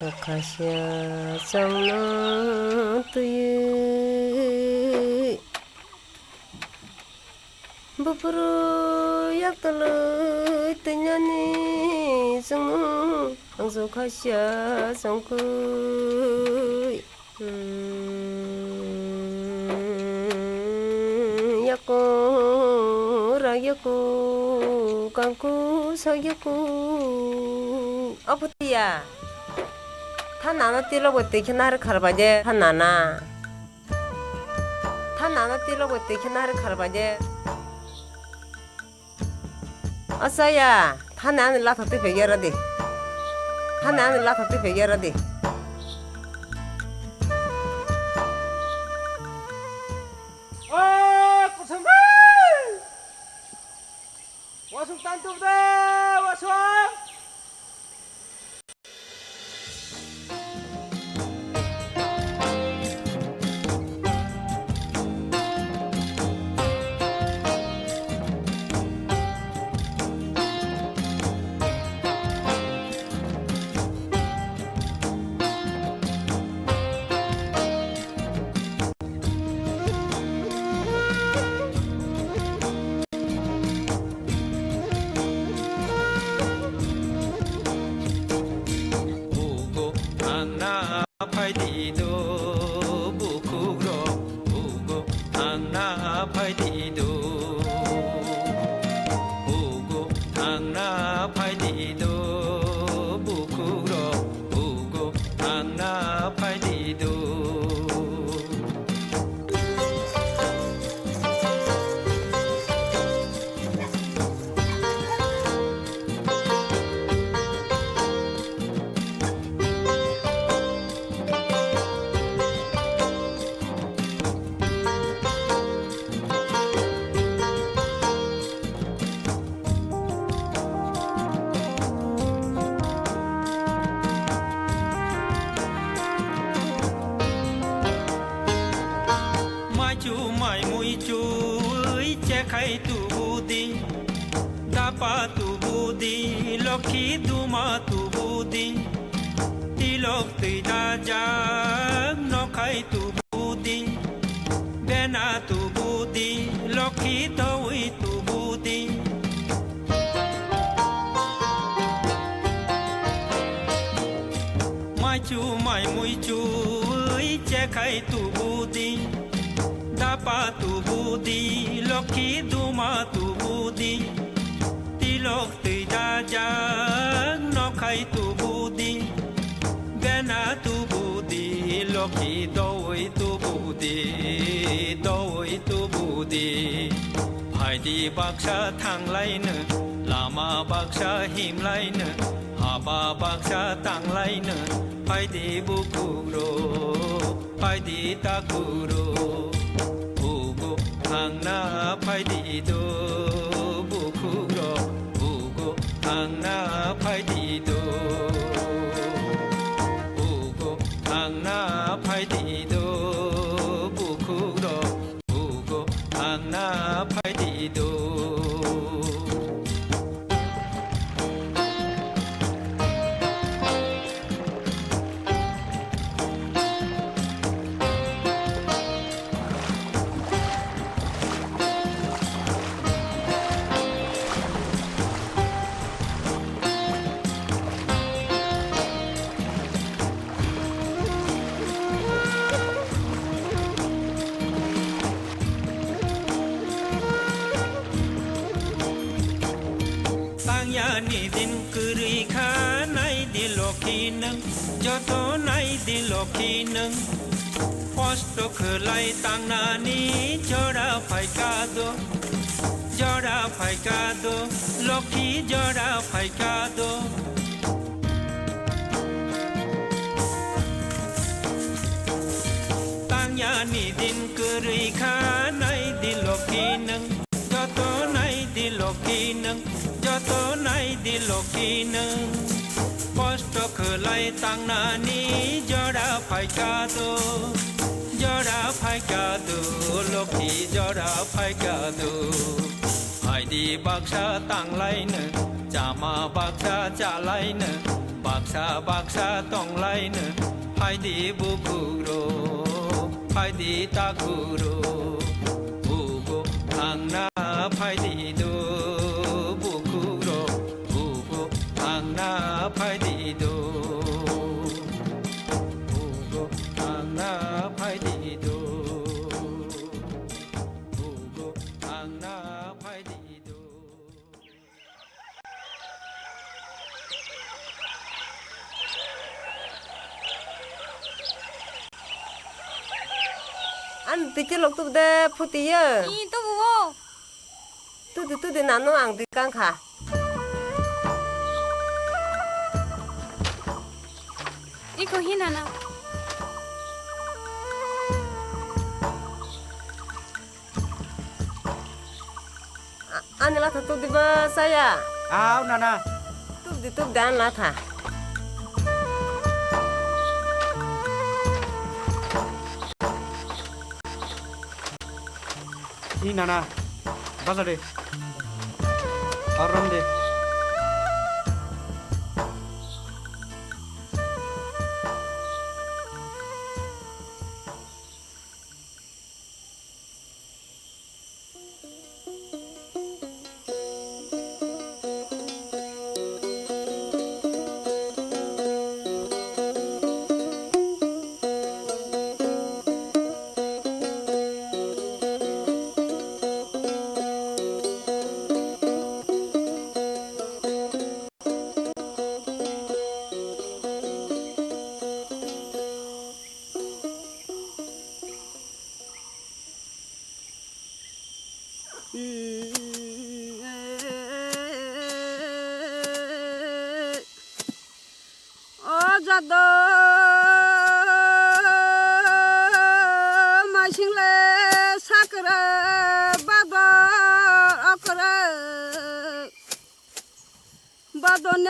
아카시아 정나 뜨이 부부로 약달로 뜨냐니 정나 angso 카시아 정그 약고 라약고 깡고 사약고 아버지야 타 나나 띠라고 때 나를 가르바제 타 나나 띠라고 때 나를 가르바제 아싸야 타 나는 라타트 베게라디 타 나는 라타트 베게라디 아, 고생만! 와서 딴쪽다 와서! 파이디도 부쿠로 우고 angna 파이디도 우고 angna 파이디도 부쿠로 우고 angna 파이디도 mai mui chu che khai tu budi da pa tu budi lokhi du ma tu budi ti lok ti da ja no khai tu budi bena tu budi lokhi to wi tu budi mai mui chu che khai tu budi pa tu budi lokhi duma tu budi tilok ti da ja no khai tu budi bena tu budi lokhi doi tu budi hai di baksha thang lai ne lama baksha him lai ne haba baksha tang lai ne hai di bukuro hai di takuro angna 파이디도 부쿠로 우고 angna 파이디도 우고 angna 파이디도 부쿠로 우고 angna 파이디도 ni din kuri kha nai di lokhi nang joto nai di lokhi nang posto khlai tang na ni jora phai ka do lokhi jora phai ka do tang ya ni din kuri kha nai di lokhi nang joto nai di lokhi nang joto nai di lokhi nang posto khlai tang na ni jora phai ka do lokhi jora phai ka do hai di baksha tang lai ne jama baksha cha lai ne 박사ต้องไล่เนภายดีบุกุโรภายดีตากุโรบุกุทางหน้าภายดีดูบุกุโรบุกุทางหน้าภายดีดูบุกุทางหน้าภายดีดูบุกุทางหน้าภายดีดู anh tí chứ lộc tụi đê phụ tí à 이 또 뭐고? tụi 나눠 안 들까 가 이거 희나나. anh là tụi đi ba saya อ้าวนานา tụi đàn là thà นี่นานาบัสเดอารมณ์เด 어자도 마실래 사그라 바도 어그라 바도네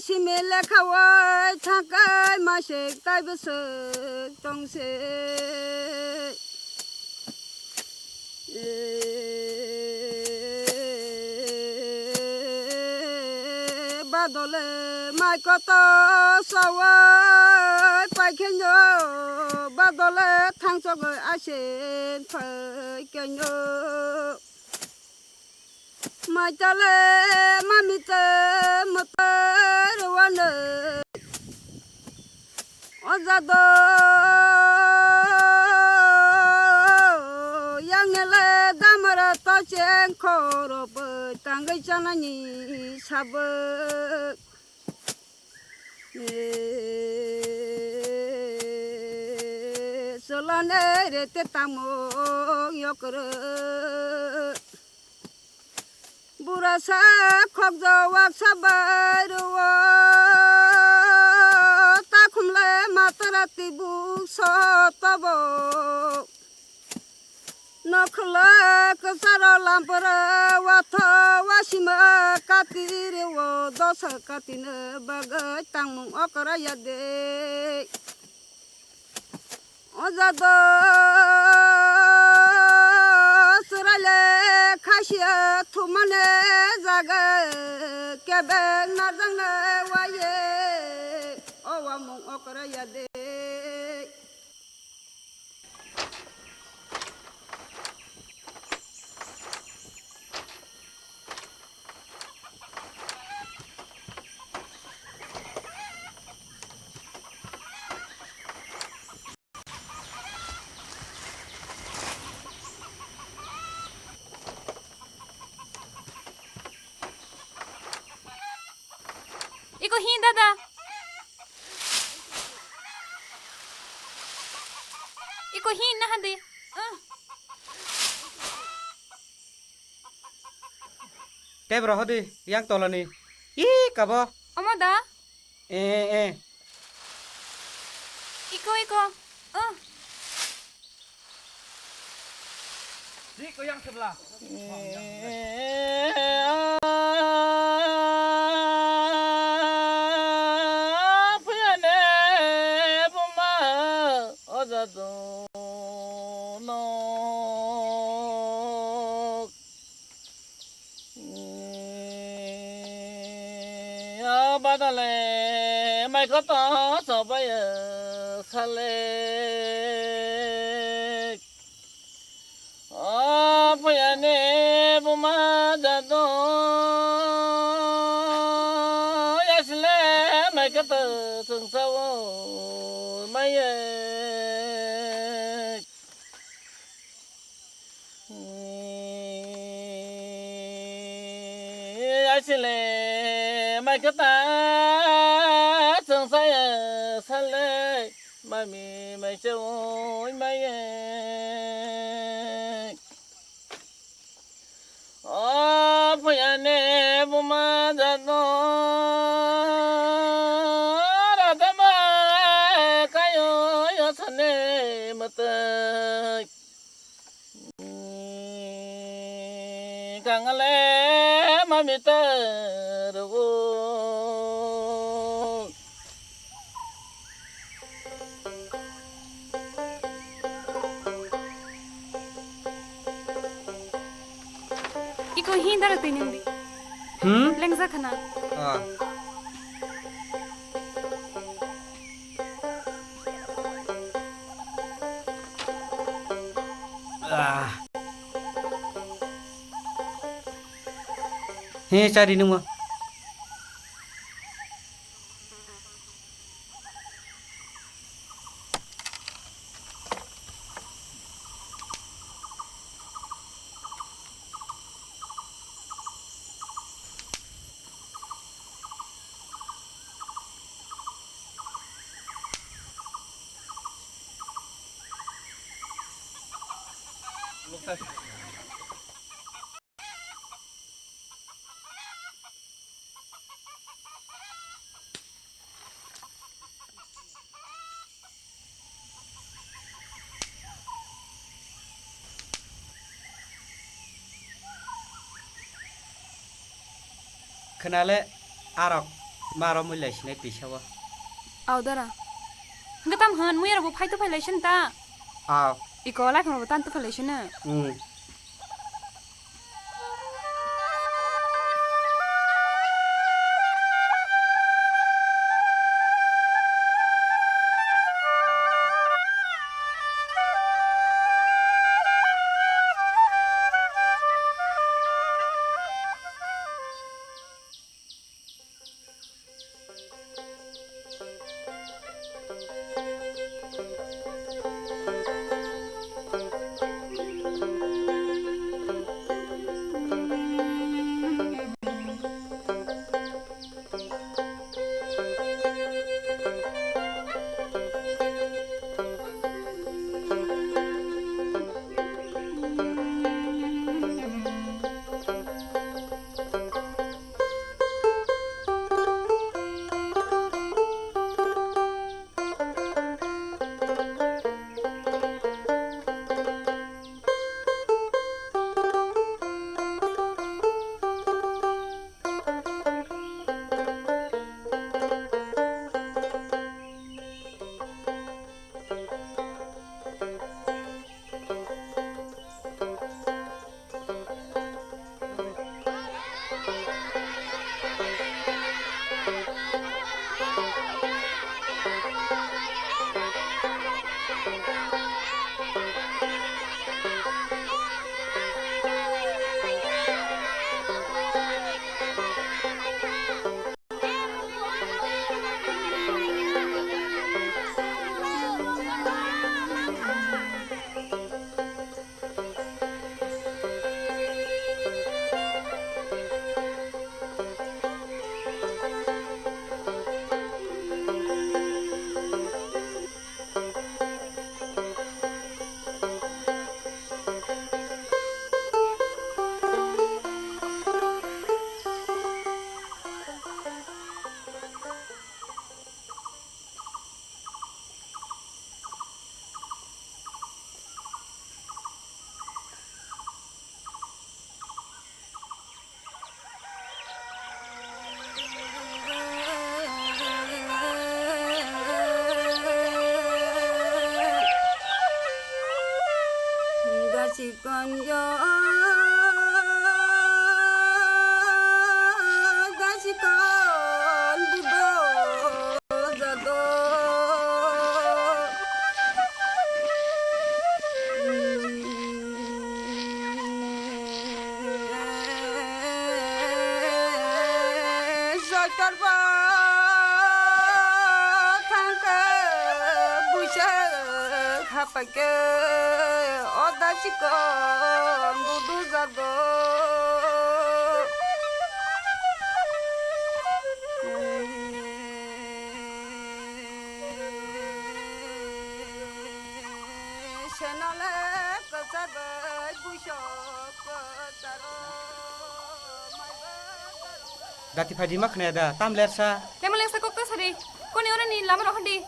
시밀레 카와 잠깐 마식 따이브스 동세 바돌레 마이코토 사와 파이켄요 바돌레 탕속을 아신 파이켄요 마이탈레 마미테 못바르와네 어자도 양엘레 다마라 떠쟁 코로브 땅글자나니 사브 솔라네레 때타모 요크르 부라사 콕저왁 사바르워 따쿰레 마타라티 북서떠보 너클라 그사라 람퍼라 와터 와시마 까티르워 도서 까티네 바가 땅몽 어거라야데 어자도 스랄레 카시아 투마네 자가 깨백 나장네 와예 어와몽 어거라야데 이거 희다다. 이거 희나 한데. 응. แกบรอฮดียังตอลนี่อีกับบ่ 어머다. เอเอ 이거. 응. นี่ก็ยังสิบละเพื่อนเอ๋ผมมาอดดูนกบาดเลย ไม่ก็ต่อสอบไปทะเลอ๋อพยาเนบุมาจัดโตยาสเลไม่ก็ต่อถึงสาวไม่ยาสเลไม่ก็ต่อถึงสายทะเลไม่มีไม่เจ้าไม่อ๋อพยาเนบุมาจัดโตรัตมาคายโยสเนมตกังเลมามิตรโกIko hin dara tinindi. Lengza khana. He cari nunggu. Kenale Arab maram mulai sini pisau. Aw dara. Ngatam han mu yara bu phai to violation ta. Aw. Iko la khama tan to violation na. con yo ga si con bu do 하빠게 어다시건 모두 자도 셔널에 거자도 부셔 거자로 Dati phadi mak ne da tam let sa. Lemon leng sakok ta sari. Koni ora ni lama ro handi.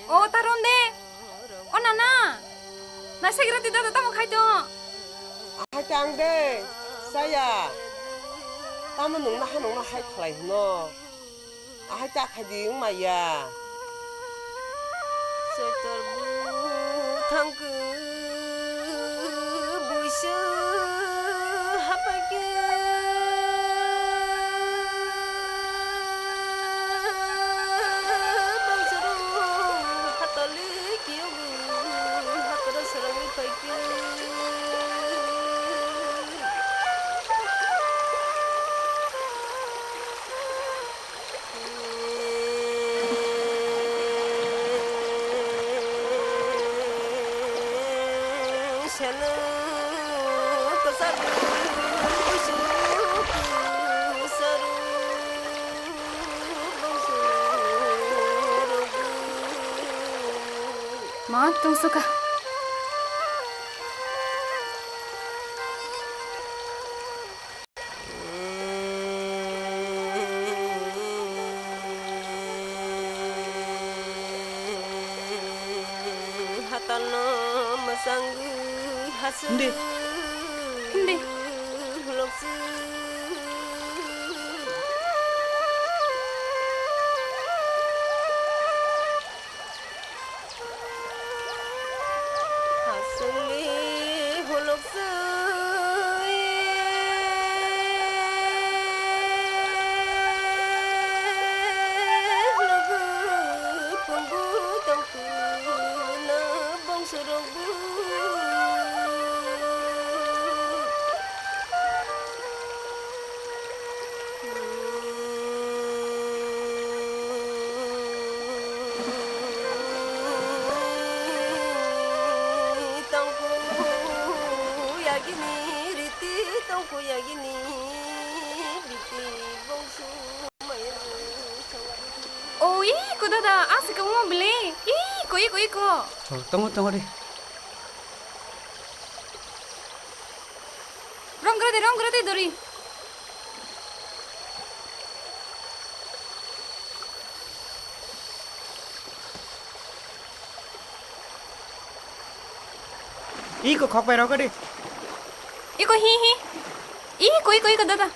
Oh, taron de. Oh, nana. Na segera tidak datang mau khai to. 하장대 싸야 땀은 농나 할 클라이 너 하자 하디 마야 세터부 탕그 부셔 하바게 방서로 핫떨리 기억은 핫떨어 사랑을 밝게 샤는 거사루 부슈 사루 봉수로구 Ma tung suka. 하탈로 마상그 하스 근데 훌럭스 하슬리 훌럭스 훌럭그 뽕구 똥구 나 봉수로구 똥구 야기니 리띠 똥구 야기니 리띠 봉수 마야 Oh, iko dada. Asik kamu mau beli. Iko. Tunggu di. Rong gerati dori. Iko khok pai ro ka di. Iko hi. Iko dada.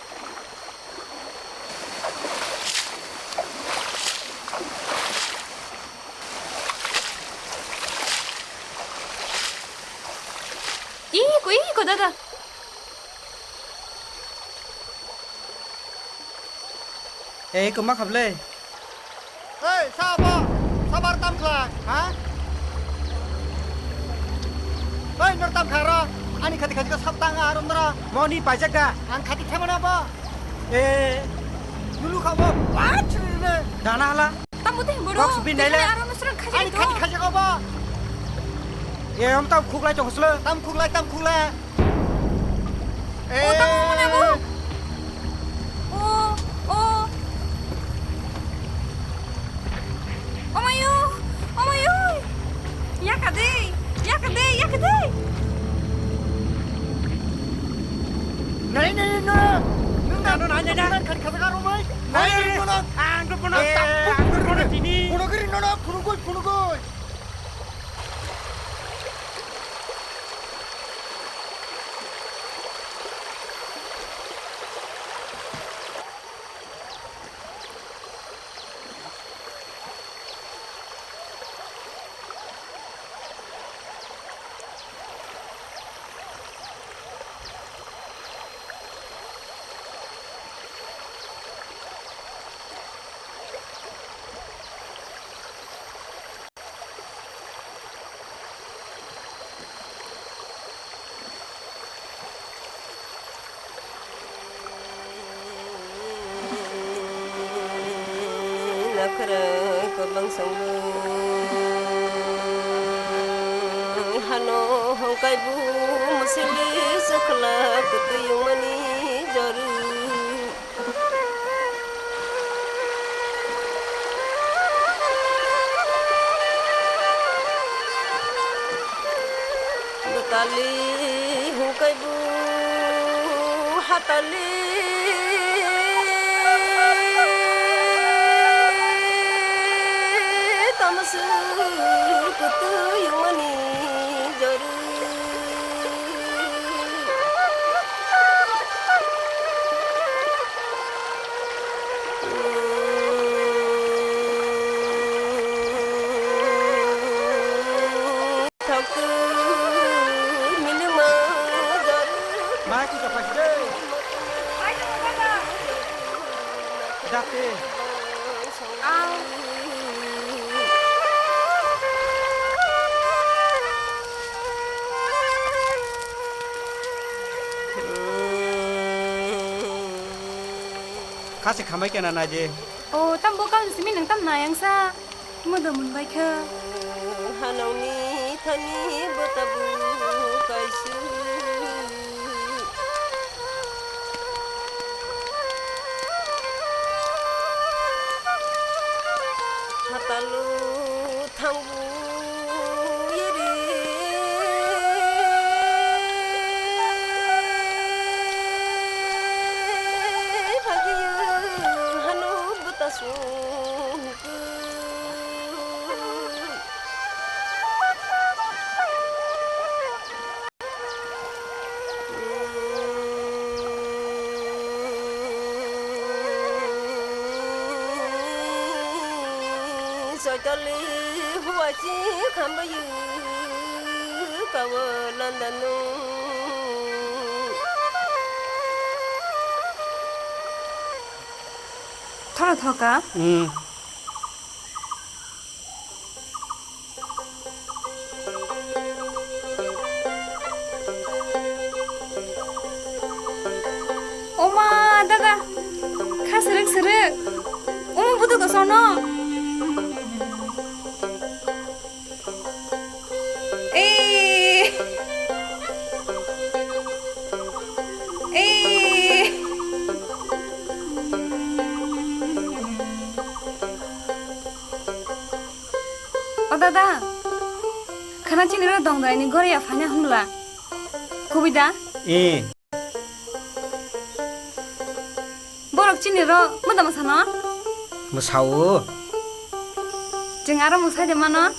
Iko dada. Iko mak hab le. Hei, siapa? Sabar tam kelak, ha? Hei, nur tam khara. Ani khati ko sabtang arum nara. Moni pajak da. An khati kemana apa? Dulu kamu wajib le. Dana hala. Tamu teh bodoh. Box bin dai le. Aram mesra khaji Ani to. khati khajak apa? Om tam khuk lai chong sle. Tam khulai. Oh, tamu mana bu? Oh. Oh my god. Ya kade. Nai. Nung nanya. Khati khajak arum mai. Nai, nung. Anggur kono sini. Puno kiri nung. Puno koi. 나크랑 거방성루 하노 헝까이부 무슬리 서클라 그때 용만이 저르 Tali hukai bu hatali tamasu kutu yumani jaru Mai ku dapat deh. Dah deh. Kasih kamai kena naje. Oh, tam bokal simi nang tam na yang sa. Muda mun bai kha. Hanauni thani botabu kaisu hatalu thangbu yeri bhagiya hanu butasu cho cho li hoa chi khăm bao nhiêu cầu lên đàn nu Thora thoka. Oma daga. Kha serik. Oma butuh to sono. Dada, karena cini lo dong ini gore ya fanya hula. Kubida? Borok cini lo, muda masana? Musau. Jengara musai di mana?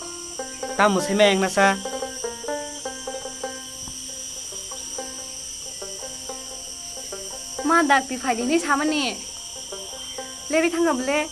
Tam musai meng nasa. Ma dak di fadi ini sama nih. Lebi tangga boleh.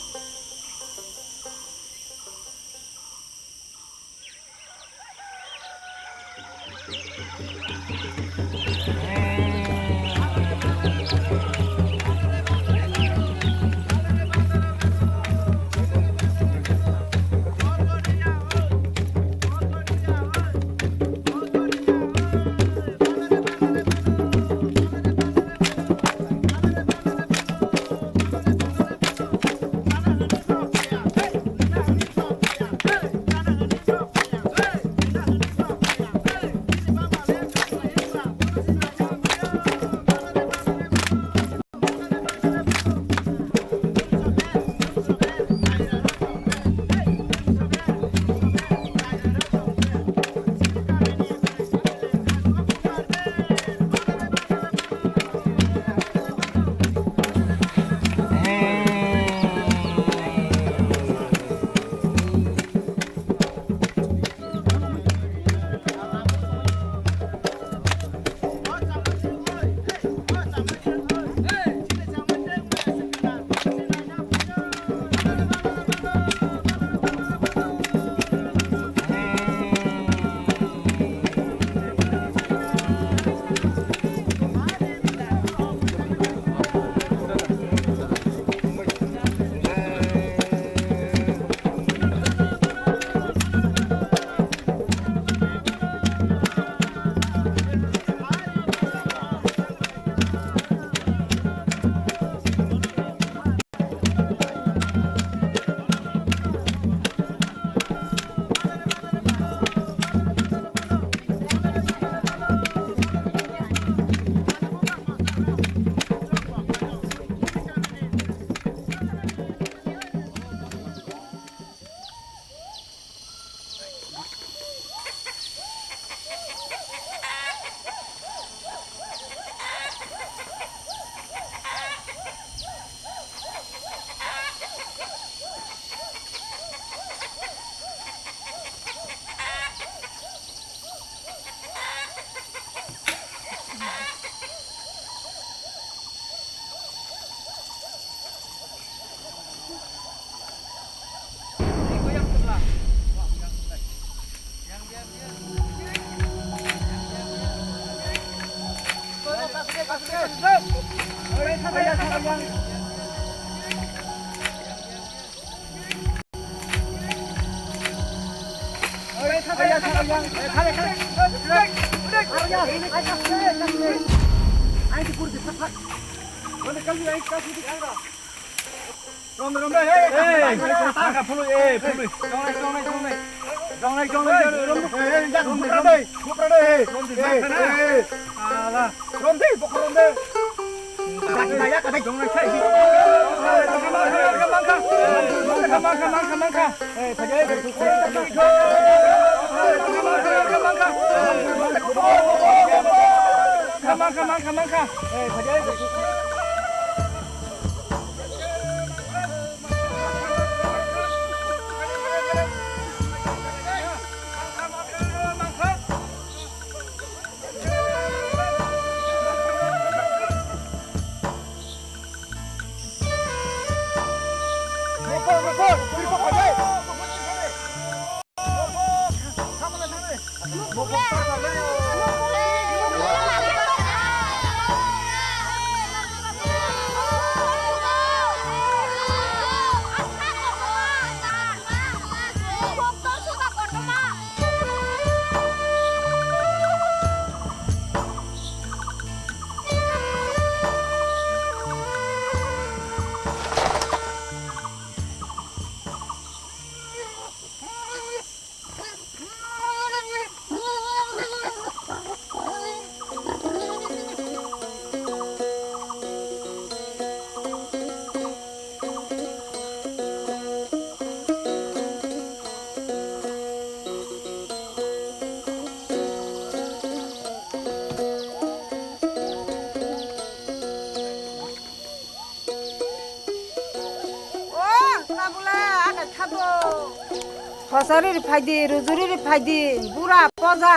ফসরের ফাইদে রুজুরের ফাইদে বুড়া পজা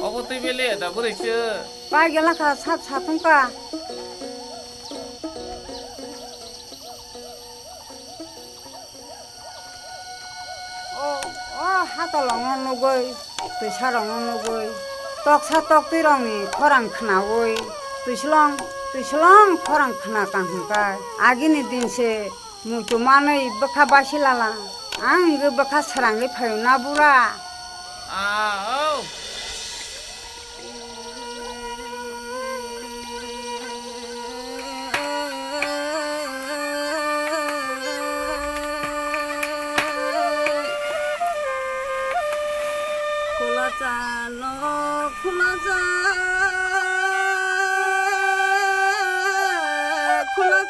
অবতই বেলে দা বুড়াইছে পাই গেলা খা সাত সাতঙ্কা ও হাতলং নগৈ তুইসারং নগৈ তকসা তক্তি রংনি খরাং খানাওই তুইসলং খরাং খানা কাंहका आगिनि दिनसे मुइतो मानै बखा बासिलाला आं गो बखा सारांलै फायौ ना बुरा आओ खोला जानो खोला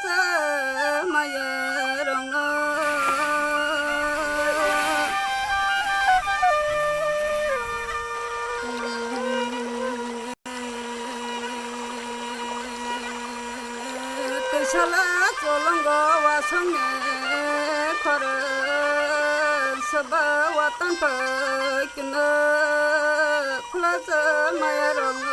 जा माया रंग कैसाला चलंग वासंगे खर सबा वातन पैकिन खुला माया रंग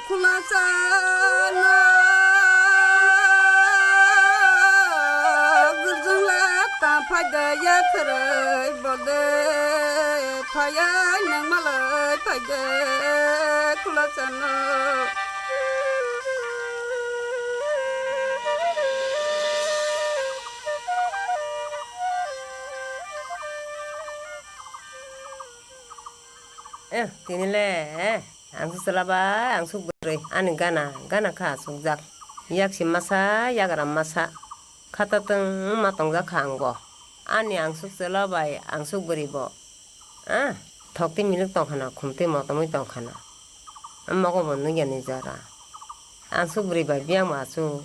खुला जानो गुरजोंला ताफायदया थरै बदे फाया नों मालाय फायदो 바잖아 tinile angsu selaba angsu beri ane gana ka sukjak yak si masa yagaram masa kata teng matong jak angbo ane angsu selaba angsu beri bo thokti milik tong khana khumti motomoi tong khana amako bonnu gyani jara angsu beri ba biang masu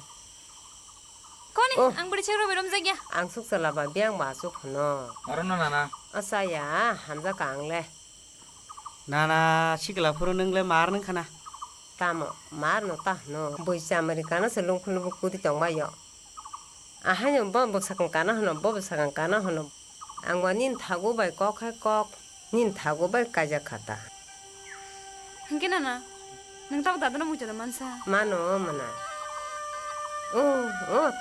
Kone ang beri cero berom zagya. angsu selaba biang masu khono Marono nana. asaya hamza kangle 나나 시글라프로 능래 마르는 카나. tamo marno tahno boisa americana se lungkhulu bukudi tongbayo ahanyo bombo sakang kana hono bobo sakang kana hono angwa nin thago bai kok nin thago bai kaja khata Hingke nana. Nang tahu dadana mo jada mansa. mano mana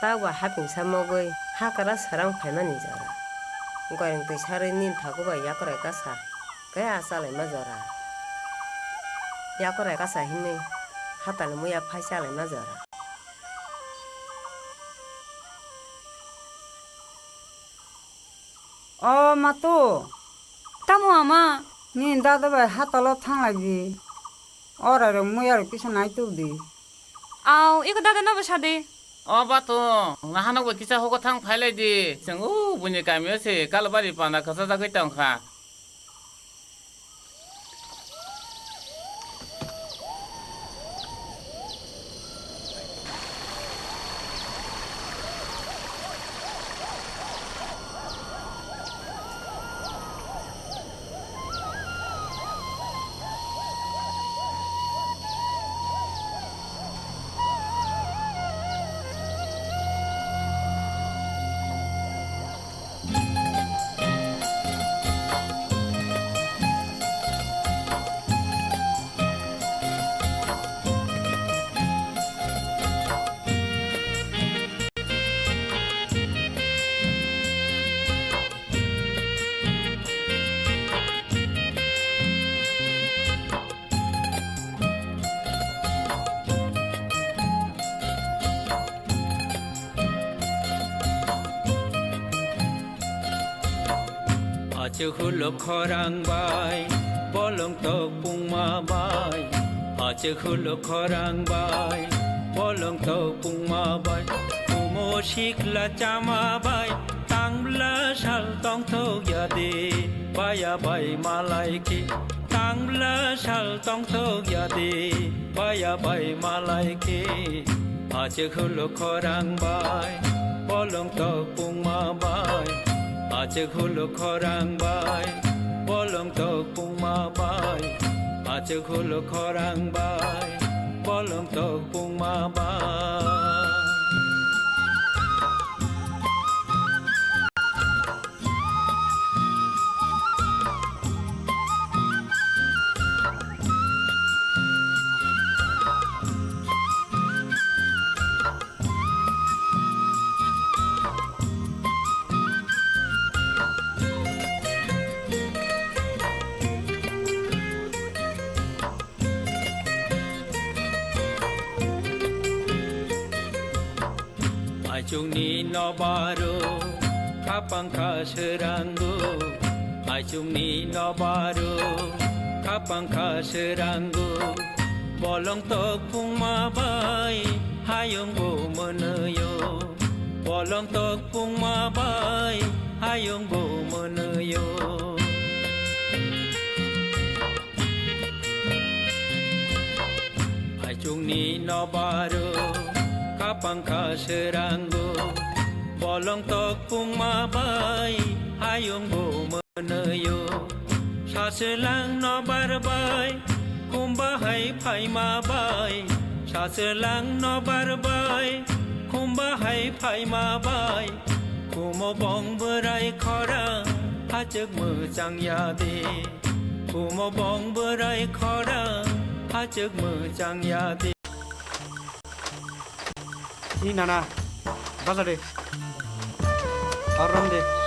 tawa haping samogoi hakara sarang phaimani jara goreng tu sare nin thago bai yakore kasa kaya asale mazara yakore kasa hinne hatale muya phaisale mazara 마또 Tamo ama. 니 다다바 하탈로 탕라기 어라로 무야로 피서 나이토디 Aw, iko dadana ba sade? Bato, ngahana ko kisa hoko thang phailai di. Sengu bunyi kami se kalbari panda khasa jagai tang kha. 아주 흘러 커랑바이 벌렁떡 뿡마바이 아주 흘러 커랑바이 벌렁떡 뿡마바이 부모 시클라 짜마바이 땅블라 살떡떡 야데 바야바이 말라이키 땅블라 살떡떡 야데 바야바이 말라이키 아주 흘러 커랑바이 벌렁떡 뿡마바이 아직 홀로 커랑바이 벌렁떡 뿡마바이 아직 홀로 커랑바이 벌렁떡 뿡마바이 아중니 너바로 카빵카 스랑구 아중니 너바로 카빵카 스랑구 벌렁떡 뿡마바이 하영고 머너요 벌렁떡 뿡마바이 하영고 머너요 아중니 너바로 kapangka seranggo bolongtok pungmabai hayonggo meneyo saselang no barbai kumbahai phaimabai saselang no barbai kumbahai phaimabai kumo bong berai khorang hajek mejang yade kumo bong berai khorang hajek mejang yade 이 나나 바자래 아람데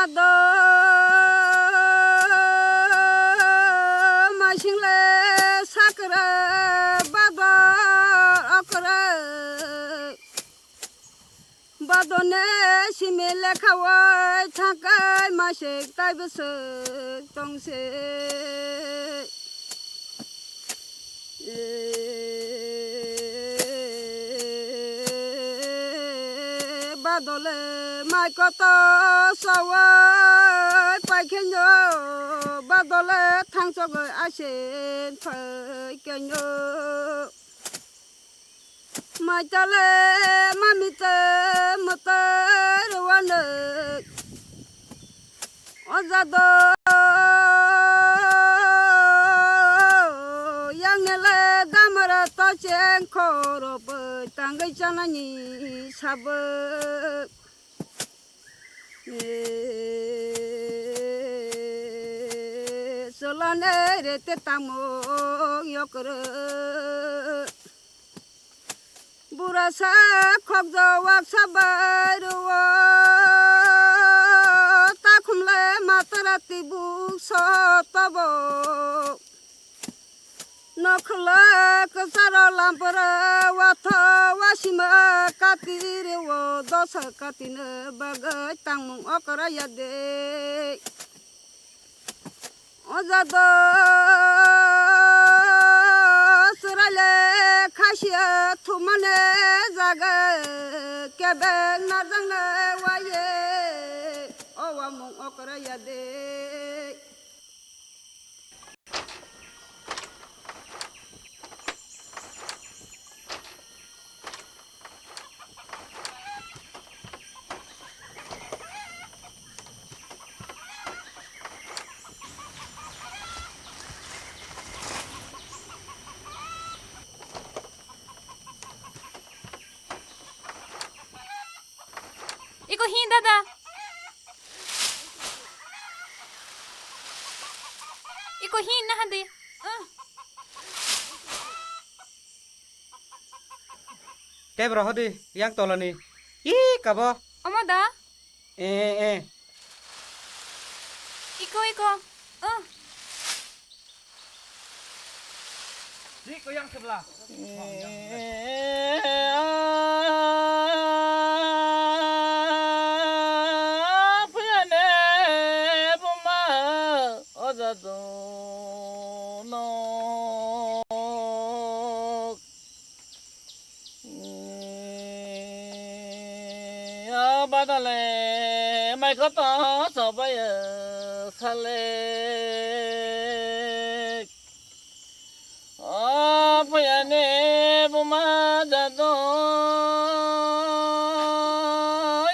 어자도 마실래 사그라 바도 어그라 바도네 시밀레 카와 타kai 마식 타이브스 동세 বাদলে মাই কত সবাই পাইখেন বাদলে থাংসগ আসেন ফাইকেন মাইতালে মামিতে মতে রওয়ানে অজাদ 양내래 담으라 떠쟁 코로버 땅의 자나니 사버 솔라네레 때타모 요그르 부라사 콕저왁 사바르워 따쿰레 마타라티 북서떠보 নখলা কসার লাম্পর ওয়াথ ওয়াসিমা কাতির ও দশ কাতিন বাগাই তাংমুং অকরা ইয়াদে অজাদ সুরালে খাসিয়া থুমানে জাগা কেবে নাজাংনে ওয়ায়ে অওয়ামুং অকরা ইয়াদে Iko hin dada. Iko hin na hadi. Cái bro đi yang to là nè ý cả bò Omoda. ê Iko. Diko yang sebelah. Badale mai có to so bây sale bây nè buma da do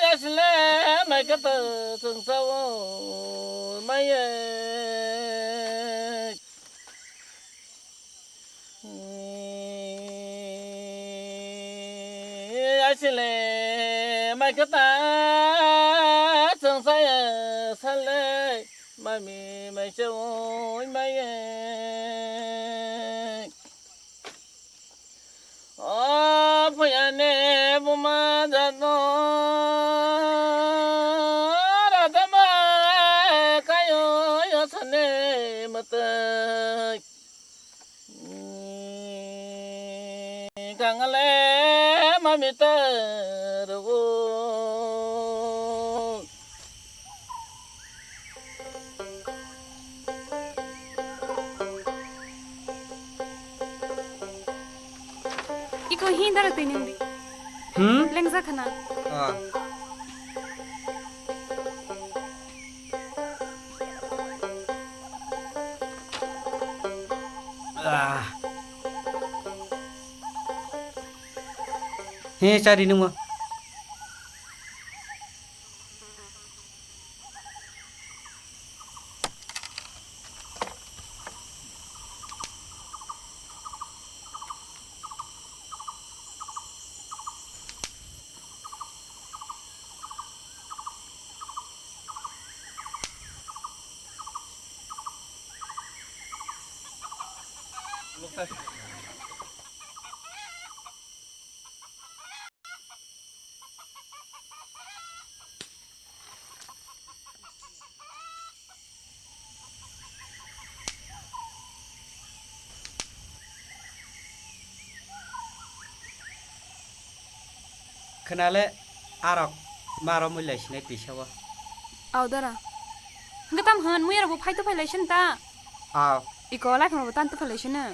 yasle mai có to sung sao mai yasle mai có ta sương say sa lê mai mi mai châu mai phải anh em mà ra nó ra tâm cái ơi san em mà tới càng lẽ mà mi tới rồi Iko hin dara tinindi. Lengza khana. He cari nung mà खोनाले आरक मारो मुल्य सिनाय पिसावा เอาเด้อล่ะก็ตามเฮินมุ้ยเราบ่ไผตัวไผเลยฉันตา आव อีกอไล่ของเราบ่ตันตัวไผเลยฉันน่ะ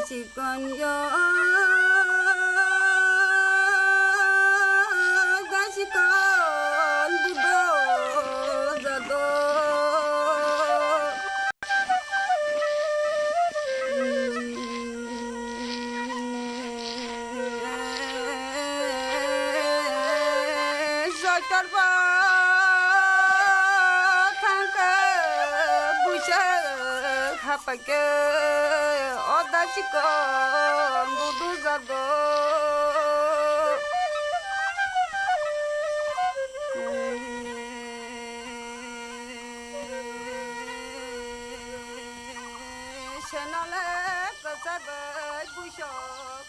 가시건요 가시건 부도자도 설달바 탕크 부셔 하빠게 어다시건 부도자도 셔널레 거사바 부셔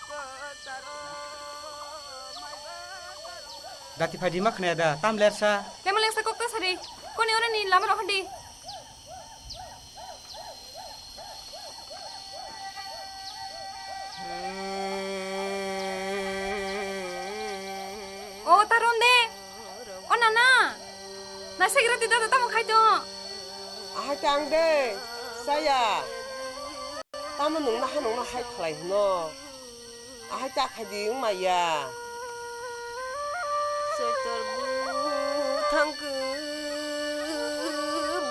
거사로 Dati phadi makhne da tam lersa Kaya malang sa kokta sari. Kuni orang ni lama roh di. Oh tarun de. Oh nana. Nasi kira tidak tetap mau kaito. Ah chang de saya tama nung na hai khlai no ah cha khadi ma ya Sợi bu thang cứ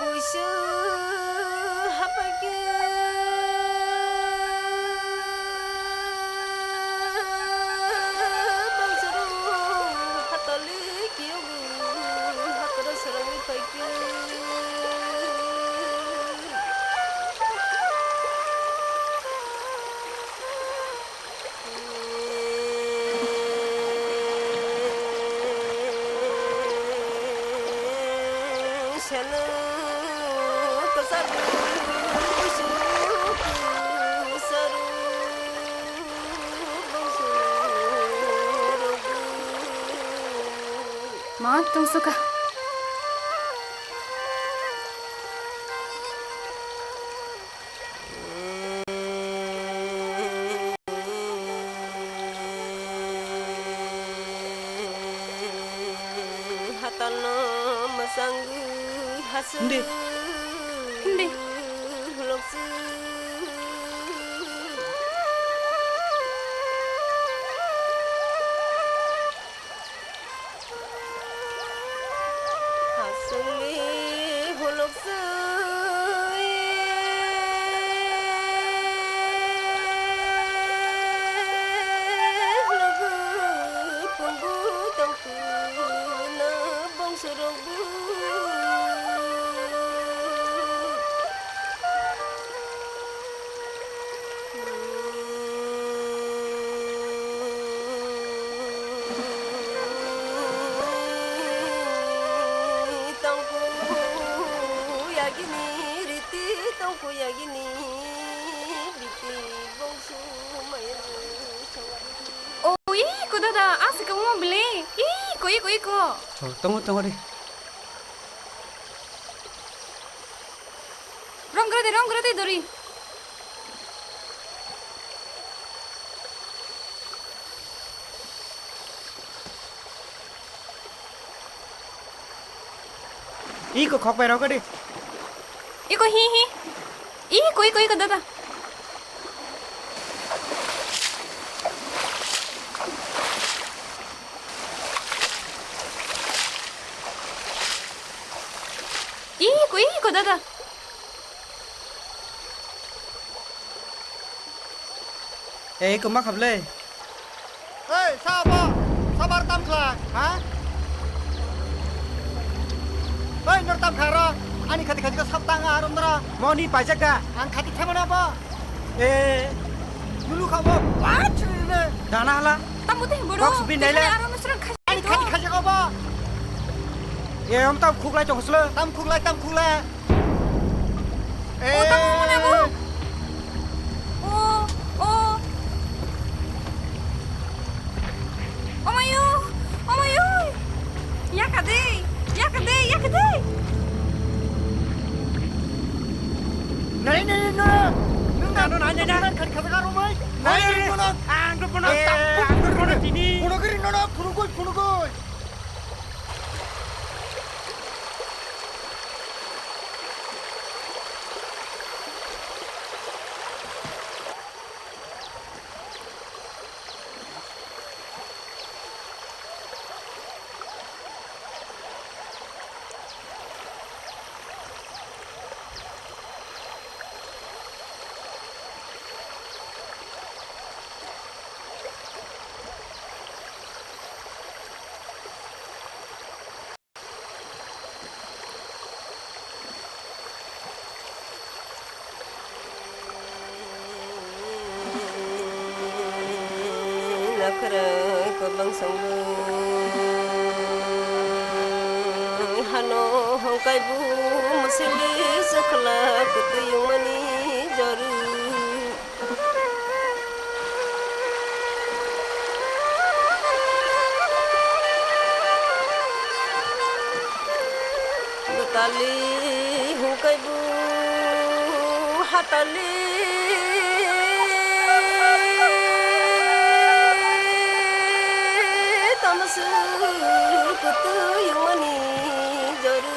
bùi sư hấp kia bao giờ hát tao lưới kiêu hát tao sợ người phải kia Sana kasaru suku saru Mau tung suka. 당그 하스 근데 럭스 하슬리 홀럭스 홀럭스 뽕부 덩크 나 봉수렁부 똥구 야기니 리띠 똥구 야기니 리띠 봉수 마야는 Ôi, cô đó đã, ác sẽ không ngon bì. Ý, cô. tunggu đi. Rong kereta dori. Ý có khóc về đâu cái đi. Ý, cô hi. Ý, cô đó đã. Ý, cô đó đã. Ê, có mắc hợp lê. Ê, sao bò? Sao bà tâm khla? Hả? Ê, nó tâm khla ra. Anh khati có sắp tăng à, rung ra. Mau đi phải chắc cả. Anh khati thêm nào bò? Ê, Lulu không bò? Quá chứ nè. đàn ala. Tao muốn thấy bố Box pin đấy lên. Anh khati có bò? Ê, ông tao khúc lại cho hosle. Tâm khung lại. Ê. Ô, tao muốn nè bố. Ô. Ô mày ơi. Nhắc cả đi. Này. Nương nào nó nãy khati khazaka rồi mấy? Này, nó. Ang được nó. Ang được nó đi. Kuno kiri nó. Kuno koi. 나크라 거방성부 하노 홍가이부 무슬리 서클라 그때 용만이 저르 무탈리 홍가이부 하탈리 taması kutu yumani joru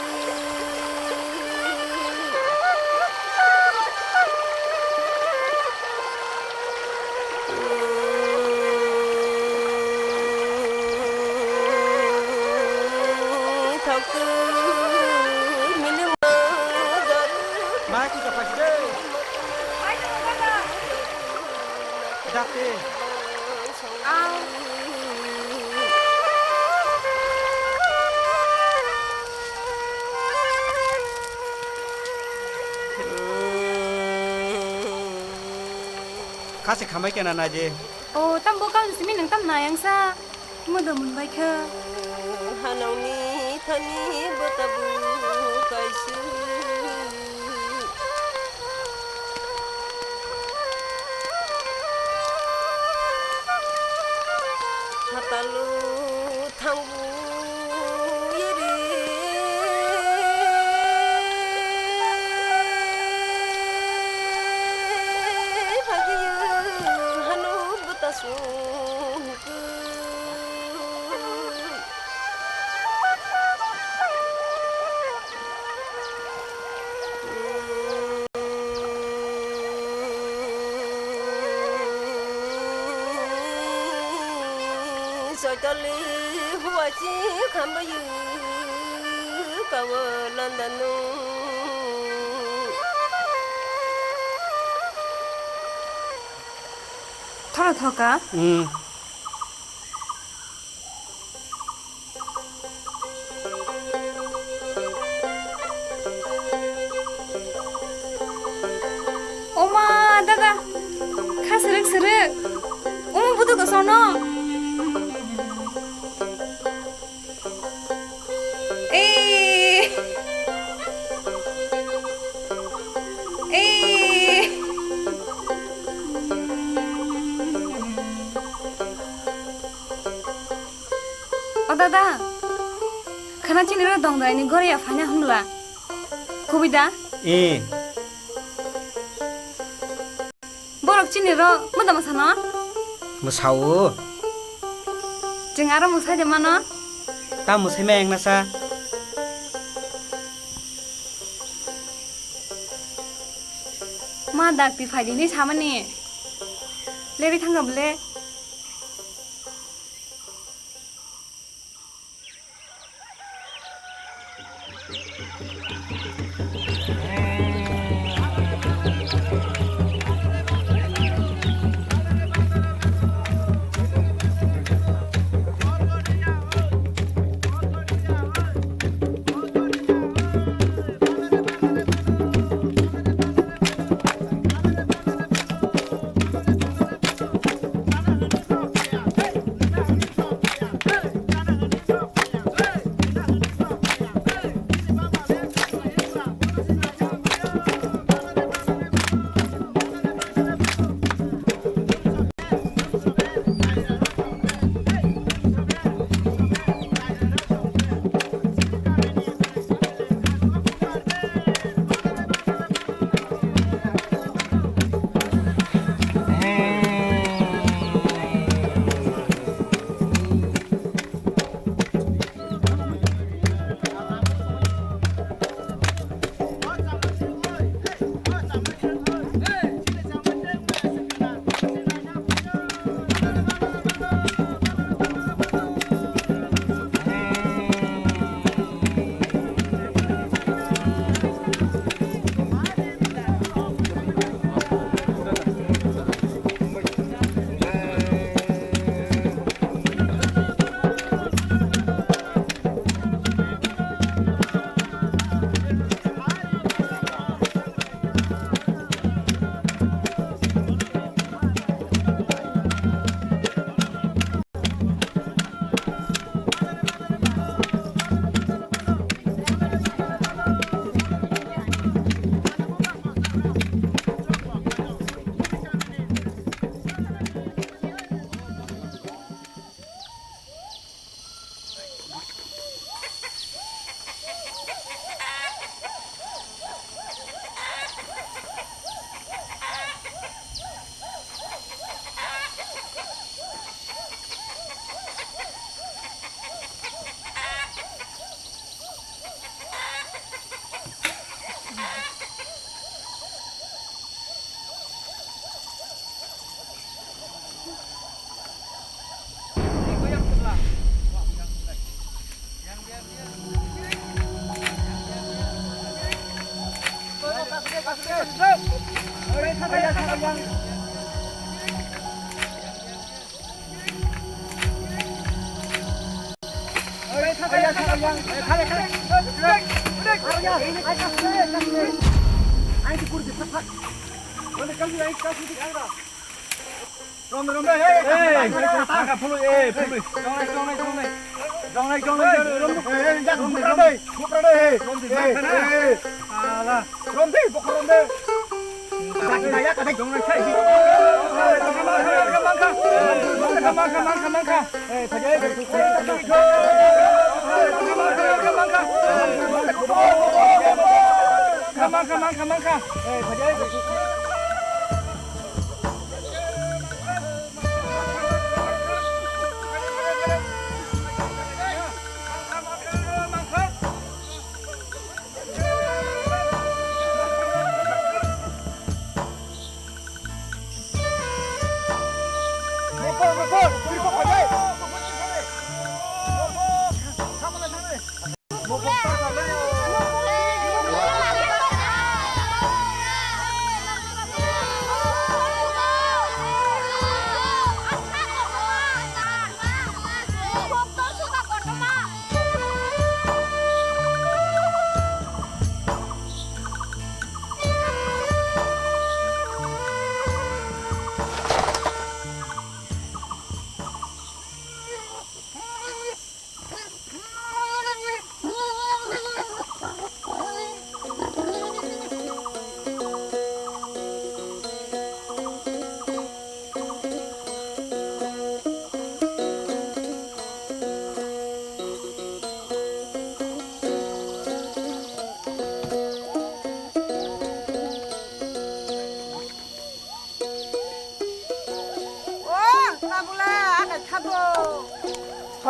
thakku minum joru Mai aku dapat deh. Dah deh. Kasih kamai kena naje. Ồ, tao bố con xin mình tao này ăn xa. Mua đồ muốn bay khơ. 하나니 타니 보타부 가이스 하탈루 탕부 예리 하기유 하노 보타수 so cho li hoa chi kham ba yu ka wa lan dan nu thora thoka Oma daga kha serik Oma butuh ke sono Dada, karena cini lo dong ini gore ya fanya humla. Kubida? Borok cini lo, muda masana? Musau. Jengara musa di mana? Ta musai meng nasa. Ma dak di fadi ni sama nih. Lebi tangga bele.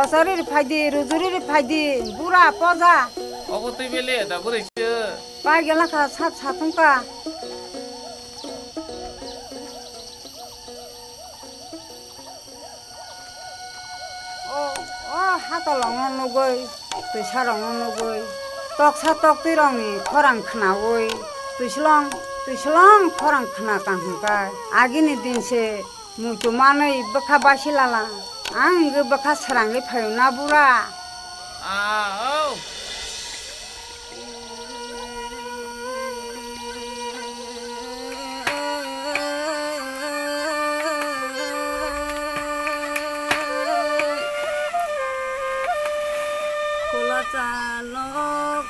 ফসারির ফাইদি রুজুরির ফাইদি বুড়া পজা অব তুই বেলে দা বুড়াইছো পাই গেলা খা সাত সাতুঙ্কা ও হাতলং নগৈ তুই সারং নগৈ tóc sa tóc tuy rong ni khorang khna oi tuislong khorang khna kang ka agi ni din se mu tu manai bakha basilala ang ge bakha sarang le phayo na bura ô khula cha no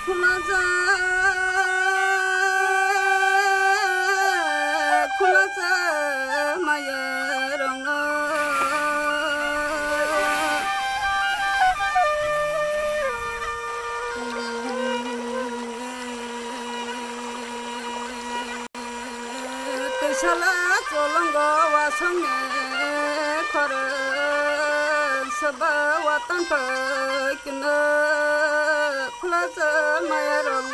khula cha maya rong no sala cholong go wa song khor saba wa tan pa kna khula cha maya rong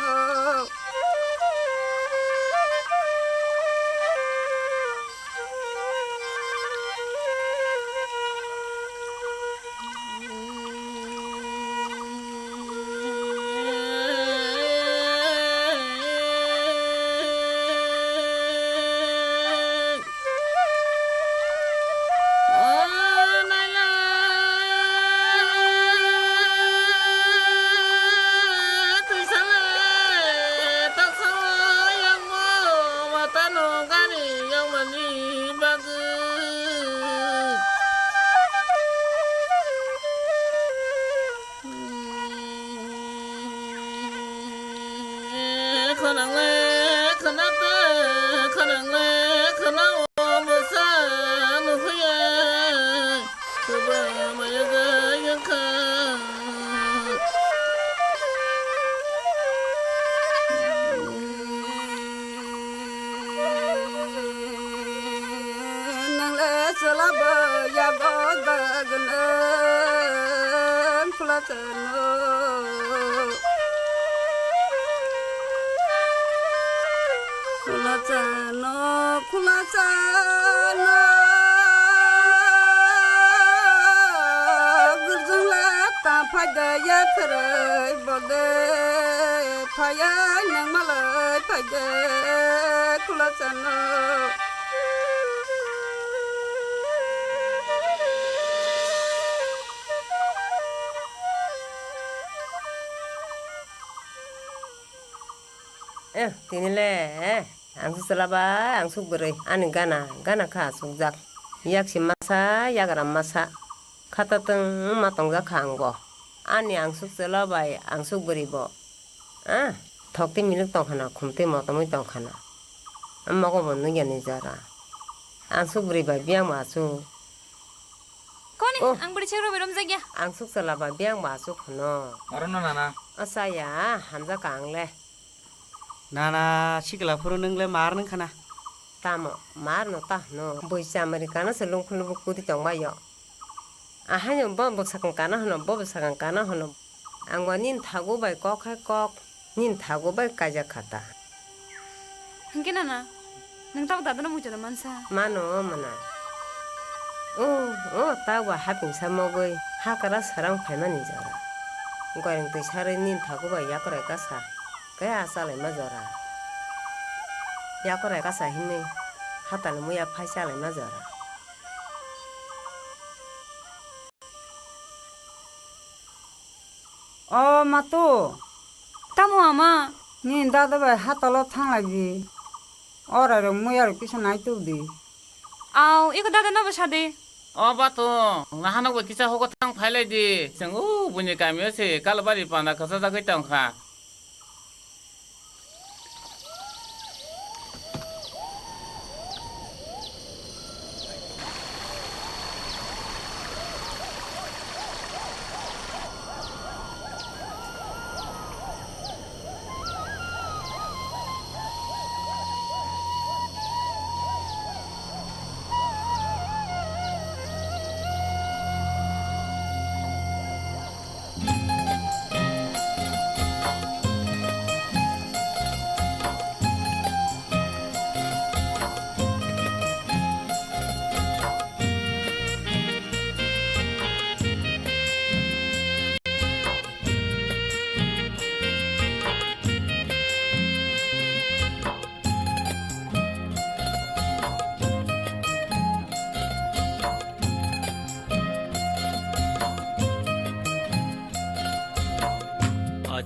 khula cha no gurjung la ta phada ya thrai bode phaya nang malai phade khula cha no tinile ang susalaba ang sugbere ani gana kha sugjak yakshi masa yagaram masa khatateng matongja khangbo ani ang susalaba ang sugberi bo thokti minuk tongkhana khumte motomoi tongkhana ammago bonnu gyani jara ang sugberi ba biang masu koni ang bari chegro berom jagya ang susalaba biang masu khono মারনো না না asaya hamja kangle नाना सिगलाफोर नोंलाय मार नों खाना tamo marno ta no boisa americana se long khulu kuti tongba yo ahanyo bo sakang kana hono bo sakang kana hono angwa nin thago bai kok hai kok nin thago bai kaja khata hangke nana nang taw dadana mucho da mansa mano mana o tawa haping samogoi hakara sarang phaimani jara goreng tu sare nin thago bai yakore kasa kaya asale majora yakore kasa hime hatale muya phaisale majora o mato tamo ama ni dada bai hatalo thanglagi ora ro muyar kisa nai tu di aw iko dadana basade 어 바토 나하나 거 기차 호고 탕 팔래지 정우 분이 가면서 갈바리 바나 가서다 그랬던 가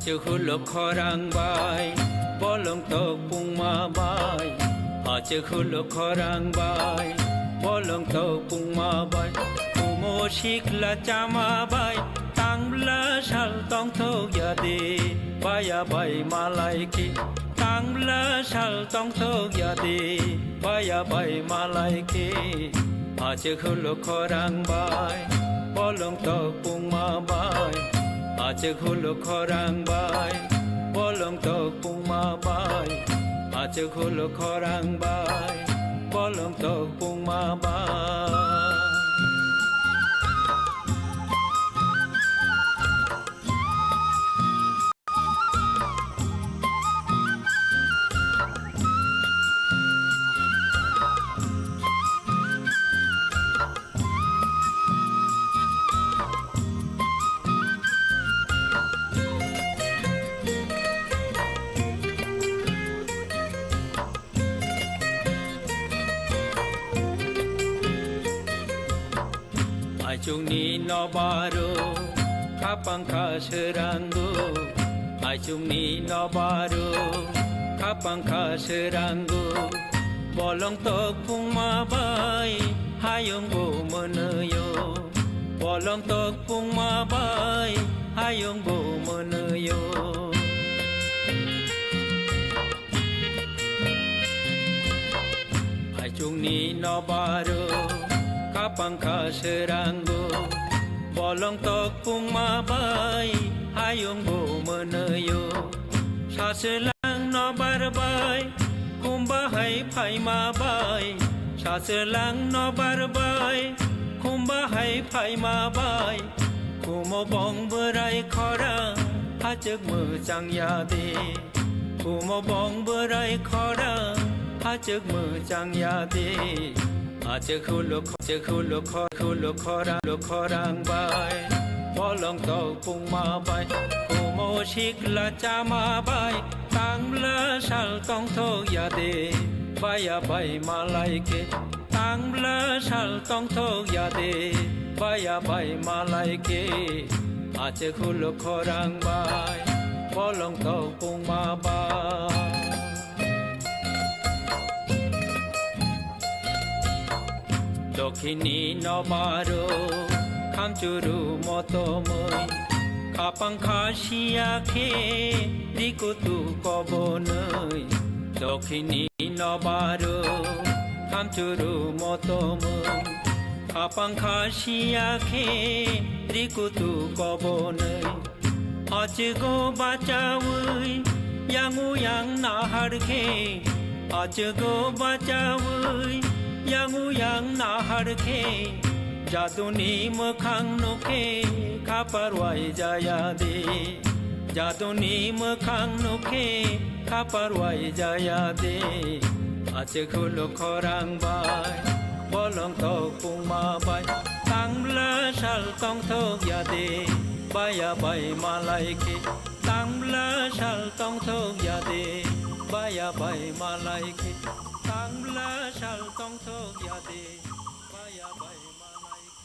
아주 흘러커랑바이 벌렁떡 뿡마바이 아주 흘러커랑바이 벌렁떡 뿡마바이 부모식라 짜마바이 땅블라 살떡턱야데 바야바이 말라이키 땅블라 살떡턱야데 바야바이 말라이키 아주 흘러커랑바이 벌렁떡 뿡마바이 아직 흘러커랑바이 벌렁떡 뿡마바이 아직 흘러커랑바이 벌렁떡 뿡마바이 아중니 너바로 가방카스랑고 아중니 너바로 가방카스랑고 벌렁떡 뿡마바이 하영보 머느요 벌렁떡 뿡마바이 하영보 머느요 아중니 너바로 가방카스랑고 벌렁떡 뿡마바이 하영보 머느요 사슬랑 너바르바이 콤바하이 파이마바이 사슬랑 너바르바이 콤바하이 파이마바이 구모봉브라이 커랑 하적 무장야데 구모봉브라이 커랑 하적 무장야데 아직 흘러커랑바이 벌렁떡 뿡마바이 부모식라 짜마바이 땅블라 살떡턱야데 바야바이 말라이케 땅블라 살떡턱야데 바야바이 말라이케 아직 흘러커랑바이 벌렁떡 뿡마바이 দক্ষিণী নবারো খামচুরু মতমই খাপাং খাসিয়াখে দিকুতু কবনই দক্ষিণী নবারো খামচুরু মতমই খাপাং খাসিয়াখে দিকুতু কবনই আজগো বাঁচাওই 양우양 나하르케 아저거 바자의 양우양 나하르케 자두니 머캉노케 가파르와이 자야데 자두니 머캉노케 가파르와이 자야데 아저걸로 커랑바이 벌렁떡 뿡마바이 땅블라 살떡턱야데 바야바이 말라이케 땅블라 살떡턱야데 바야바이 말라이케 땅블라 살떡턱야데 바야바이 말라이케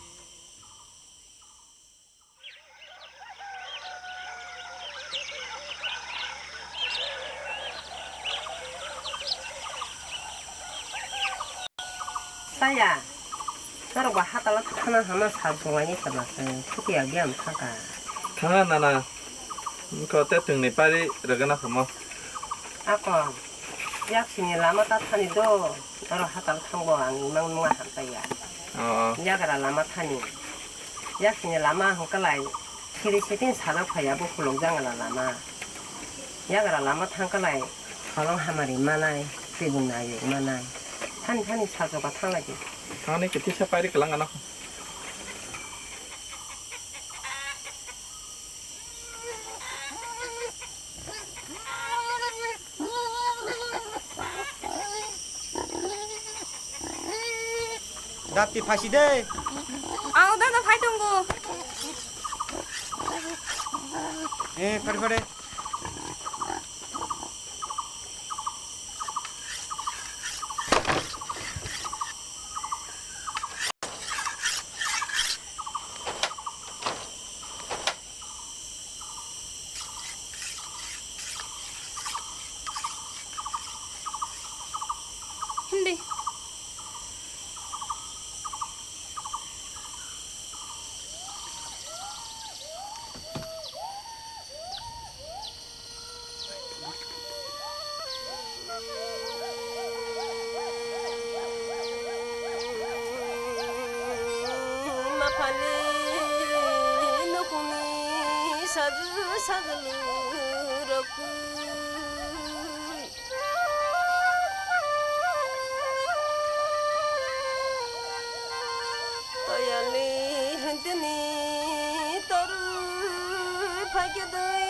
싸야 저러고 하다가 하나 사중하니 있어봤어 특이야 미안 타가 강하나나 그거 때뚱니 빨리 이러거나 그뭐 아까 약신이 라마 따타니도 너로 하다가 탄거 이망누가 한 거야 야가라 라마 타니 약신이 라마 한 거라이 시리시딘 사람파야 보고 농장을 라마 야가라 라마 탄 거라이 가롱 한 마리 많아이 세분 나이 많아이 탄이 사조가 탕하지 강하니 그 티셔 빨리 그랑가나 Dati 파시데. 아우 나도 파이팅고. 예, 파리. 팔리 너구니 사주 사글르럽구 떠얄리 흔드니 떠를 밝혀더이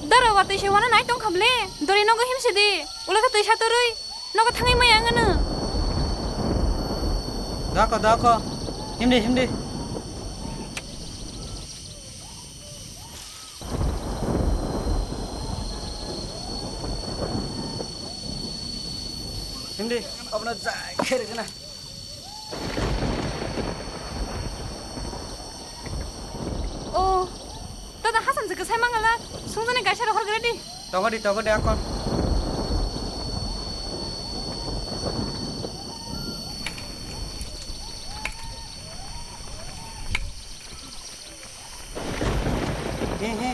dara wa tei shewana nai tong khable dori no go himse de ula ka tei sa torui no go thangai mai angana Dako himdi himdi apna jai khere gana o tada hasan jeka sai mangala sungjane gaisar hor gre di togo di akon he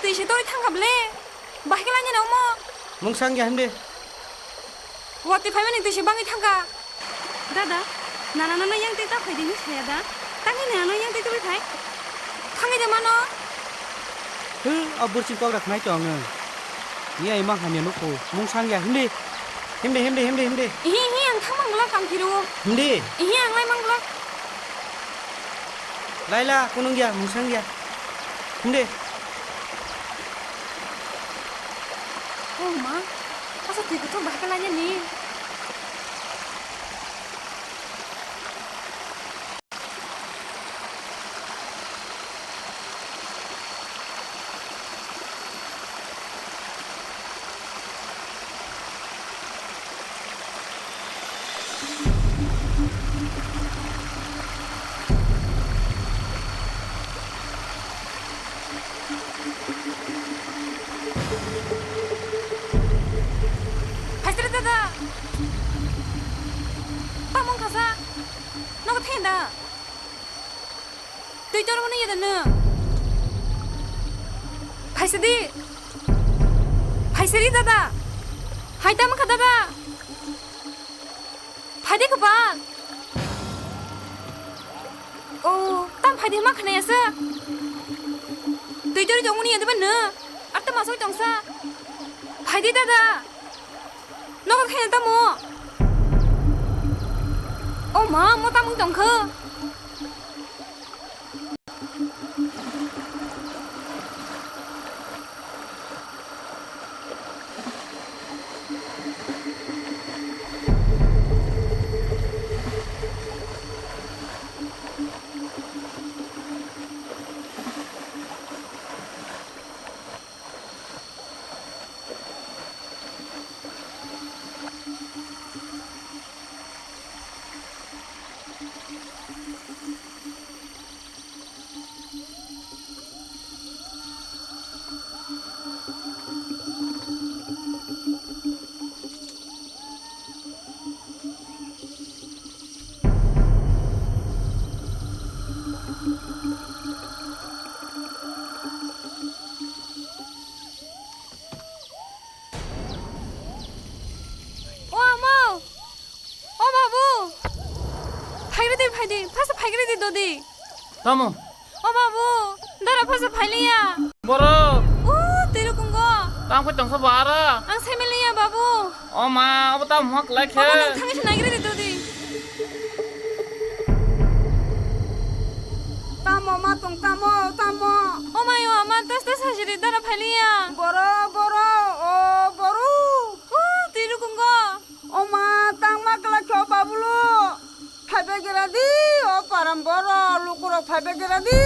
tei se tori thangable bahai kala ni na mo mungsang ya himdi wa tei phai mani tei se bangi thanga dada nana nana yang tei ta phai dini saya da tangi nana yang tei tori phai thangi de mano hu abur sin pok rak nai chong ne ye ai mang han ya nuko mungsang ya himdi hi ang thang mangla kang phiru himdi hi ang lai mangla laila kunung ya mungsang ya himdi oh ma asa tei ko bahai kala ni Paiseri dada, hai tam ka dada, pade ka ba? Oh, tam pade ma khana yasa. Tui jori jonguni yada ba na, atta masoi jongsa. Pade dada, no ka khana tamo. Oh ma, mo tam jongkha. দি Tamu. ও বাবু দাঁড়া ফাঁসে ফাইলিয়া Boro. ও তিরকম গো Tam ko tang sa bara. আং সেমিলিয়া বাবু O ma, abo tam hak lai বাবু khe. নং থাঙ্গিস নাগিরে দিত দি তামো মাতং তামো তামো ও মায়ো আমার দাস্তা শাশুড়ি দাঁড়া ফাইলিয়া বড় বড় ও বড় ও তিরকম গো ও মা তাং মাকলা খ বাবুলো ফাইবে গেরা দি ও পারাম বড় লুকুর ফাইবে গেরা দি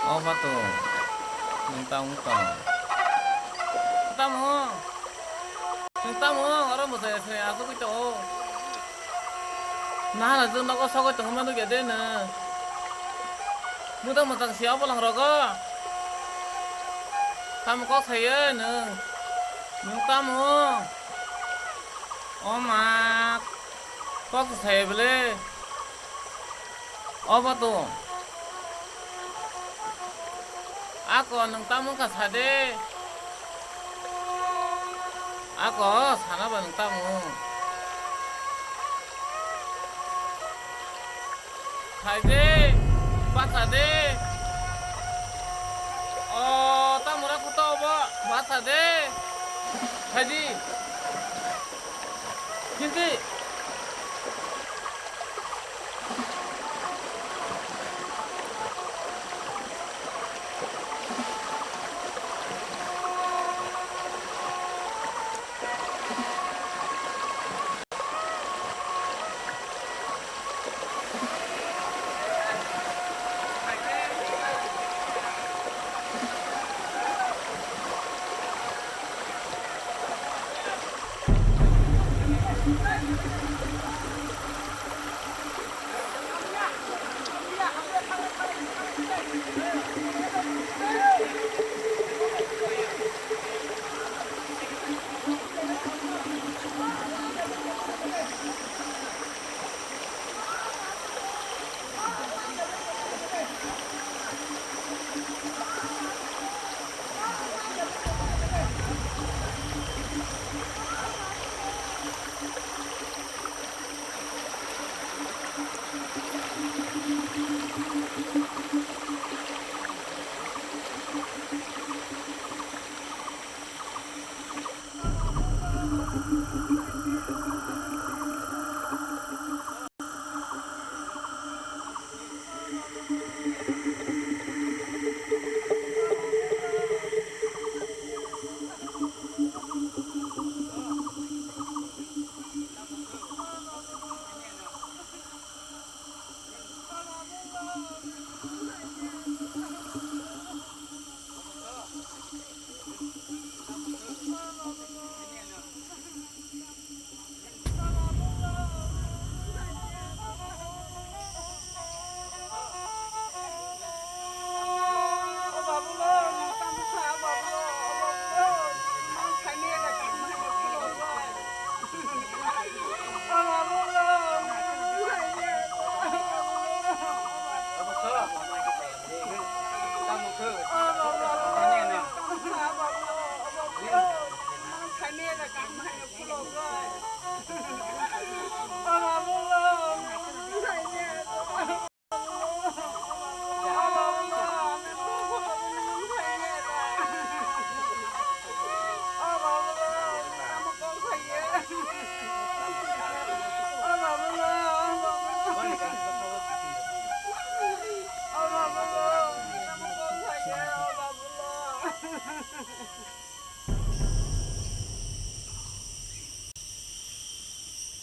O ba to. Nung tang ka. Tamu. Nung tamu, ora mo sa sa aso ko to. Na la jung na ko sa ko tang ma no ge de na. Mu tang ma tang sia pa lang ro ko. Tamu ko sa ye nung. Nung tamu. O ma. Ko sa ye ble. O ba to. Ako nung tamu ka sade. Ako sana ba nung tamu. Sade, ba sade. Oh, tamu ra kuto ba sade. Haji. Kinti.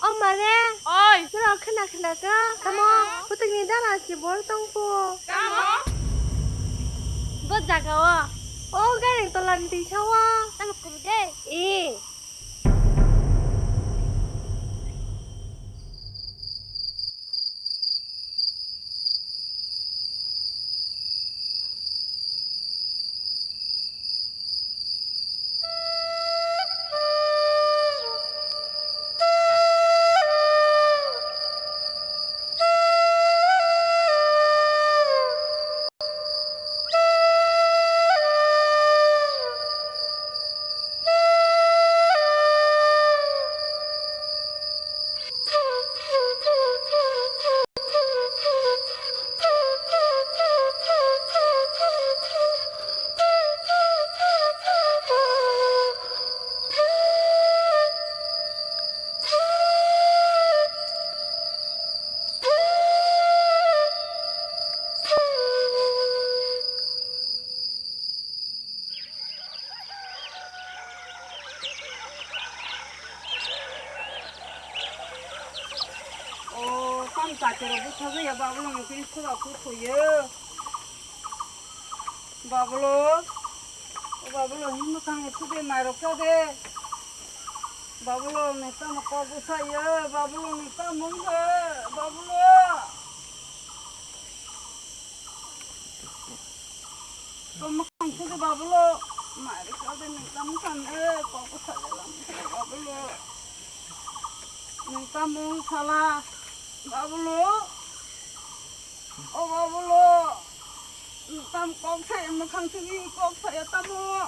엄마네 어이 그럼 크나가 가모 부탁이 달아지 뭘 똥포 가모 뭐 자가워 오 가랭 떨란디 샤워 나무 꾸게 이 가지로 붙어서야 바블로는 그리스도가 붙어요. 바블로 행복한 거 두대 말로 껴대. 바블로 내 따먹 거부 사요. 바블로 내 따먹은 거. 바블로. 행복한 두대 바블로 말로 껴대 내 따먹은 거. 거부 사요. 바블로. 내 따먹은 살아. 바블로. 바블로. tam con xe mà không thứ gì con xe tam mua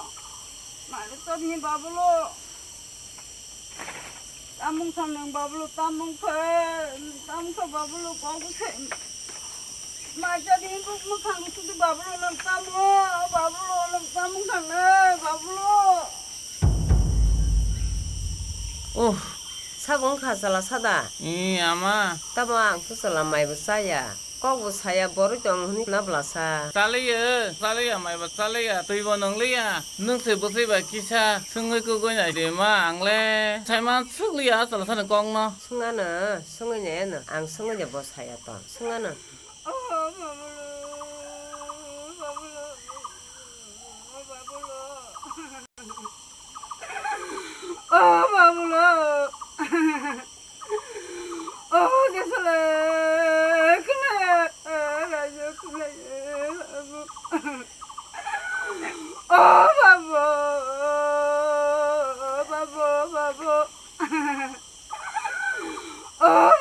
mà nó cho đi bablo tam mong thằng nàng bablo tam mong phê tam cho bablo con cái xe mà cho đi cũng mà không thứ gì bablo làm tam mua bablo làm tam mong thằng ơi bablo 오 사공 가살라 사다 이 아마 따방 수살라 마이브 사야 거부 사야 버르정 흔히 나블라사 살이야 마이 바 살이야 또이번 능리야 능세 보세바 기차 승의 그거냐 이래마 앙래 차이만 승리야 살라사는 꽁너 승아는 승은이는 안 승은이 뭐 사야 또 승아는 bablo desale kne rajo kne babo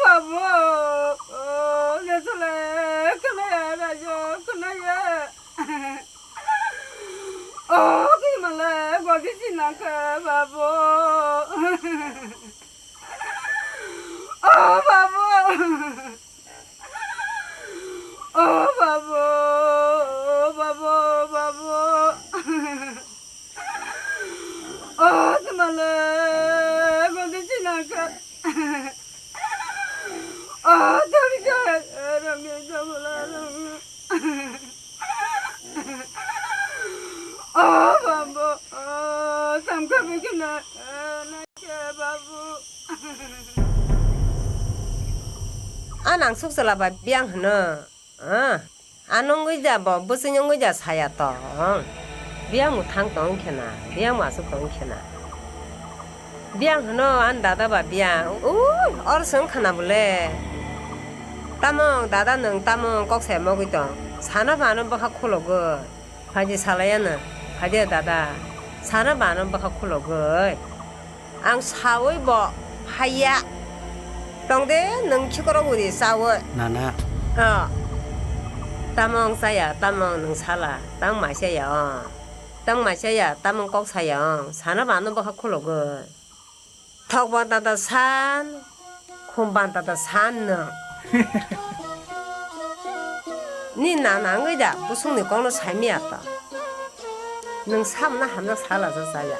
babo desale kne rajo kne kimale godi sinaka babo babo kimale godi sinaka toriga rami jamala babo samka bikina na ke babu 안앙 숙살라 바 비앙 하나 안온 거자 뭐 무슨 용 거자 사야 또 비앙 무탕 똥케나 비앙 마수 똥케나 비앙 하나 안 다다 바 비앙 오 어르신 카나 볼래 따몽 다다는 따몽 꼭새 먹이던 사나 많은 거 하콜로 그 바지 살아야는 바지 다다 사나 많은 거 하콜로 그앙 사위 뭐 하야 동대 능치고로 우리 싸워 나나 따몽 사야 따몽 능살라 땅 마셔야 땅 마셔야 따몽 꼭 사야 사나 많은 거 하콜로 그 턱보다다 산 콤반다다 산너 니 나난 거자 무슨 니 공로 삶이었다 능 삶나 함나 살아서 사야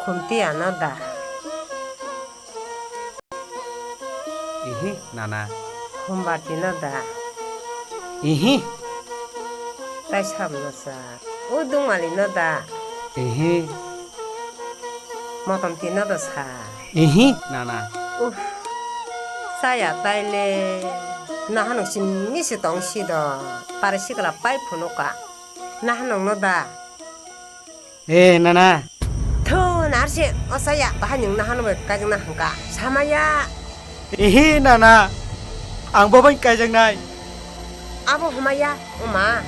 콤띠 안 한다 이히 나나 콤바티나다 이히 따이 참나사 우동말이 너다 이히 모tom티 너다 사 이히 나나 사야 따일래 나 하는 심미시 동시도 빠르시거라 파이프 놓까 나 하는 너다 에 나나 더 날씨 어서야 한영 나 하는 거까지 나 한가 사마야 이히 나나 안 보면 까장나이 아버 엄마야 엄마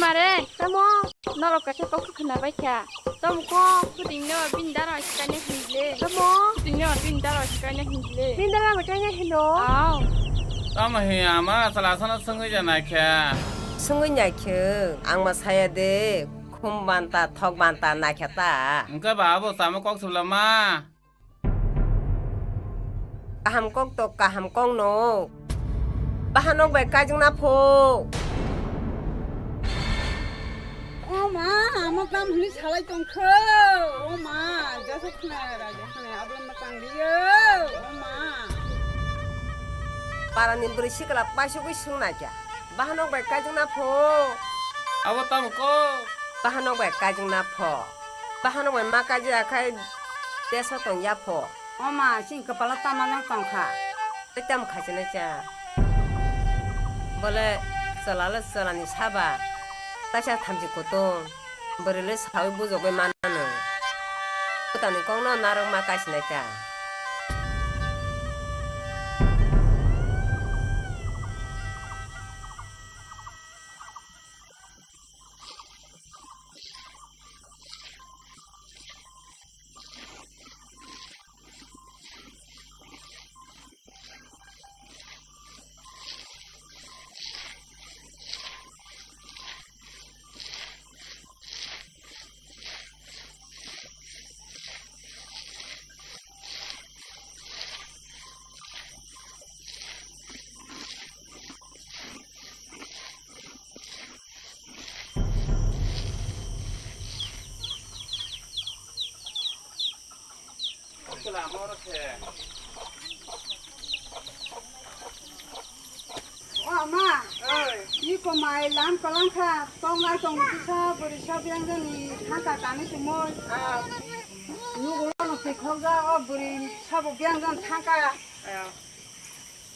mà đây tao mua nó là cái tao cứ khăn bài cha tao mua cứ tính nó pin đã rồi cái này hình lệ tao mua tính nó pin đã rồi cái này hình lệ pin đã rồi cái này hình đồ 아마 해 아마 살라사나 승의잖아 캬 승은 약혀 악마 사야 돼 콤반다 턱반다 나켰다 그러니까 바보 싸면 꼭 술라마 까함kok도 까함kok노 빠하녹 배까지 나포 엄마 막담 흘리 살아이 똥커 엄마 저서 크나라 저서 아블마 깡리요 엄마 바라님 부리 시끄라 빠시고 승나자 바하노 발까지나 포 아버 땀 꺼. 바하노 발까지나 포 바하노 발마까지 아카이 대서 똥야 포 엄마 신 kepala tamanang tongkha 그때면 가지나자 boleh selalu selani sabar tasya tamji koto berilis hawi buzo be manano kutani kongno narang makasinaja 엄마 이거 마이 람 걸랑카 똥나 똥지사 버리샤 비앙전이 한타 까니 주모 누구라노 비커가 버리 사보 비앙전 탄까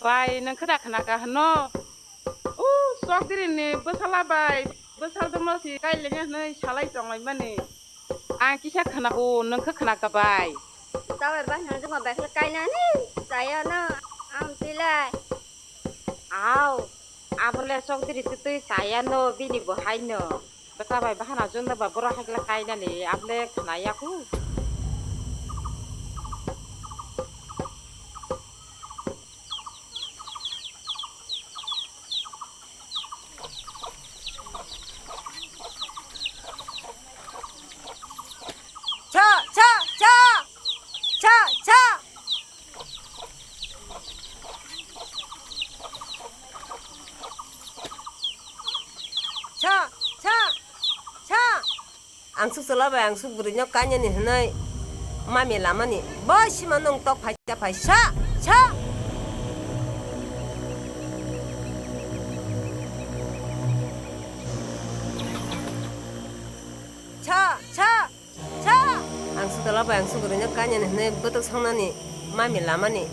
Bai nang kada kana ka hano. Sok diri ni besala bai. Besal demo si kai lenya nei salai tongai mani. Ang kisah kana ko nang ka kana ka bai. Tao bà nó chúng mà bà phải cay nè saya nó ăn tí lại Aw. Abole sok diri tu saya no bini bo hai no. Besa bai bahana jonda ba boro hakla kai na ni able kana ya ku. 차 앙숙 설라바 앙숙 부르냐 까냐니 하나이 마미 라마니 뭐시만 농떡 발자 발샤 차 앙숙 설라바 앙숙 부르냐 까냐니 하나이 버덕 성나니 마미 라마니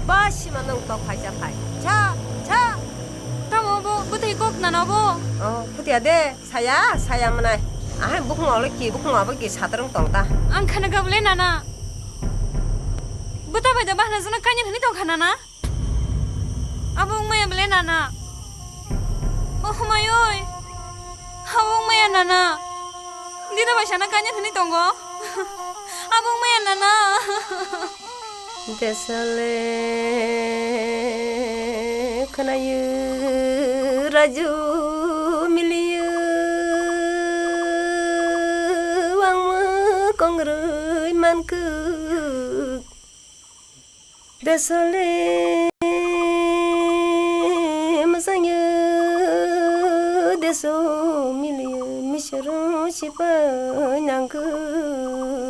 뭐시만 농떡 발자 발차 tao bố bố thấy cô nào bố 부디야데 사야 마나이 아 무슨 얼기 무슨 아버기 사드릉 똥다 ăn khana gặp lên nana bố tao bây giờ bà là dân cá nhân hình tao khana na abong mày lên nana oh mày ơi abong mày nana đi đâu bà sana cá nhân hình tao go abong mày nana 데살레 그나유 라주 밀리유 왕무 공그르 만크 데살레 마상유 데소 밀리유 미셔로 시바 난그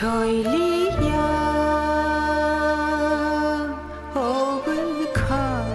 효일이야 옥을 가는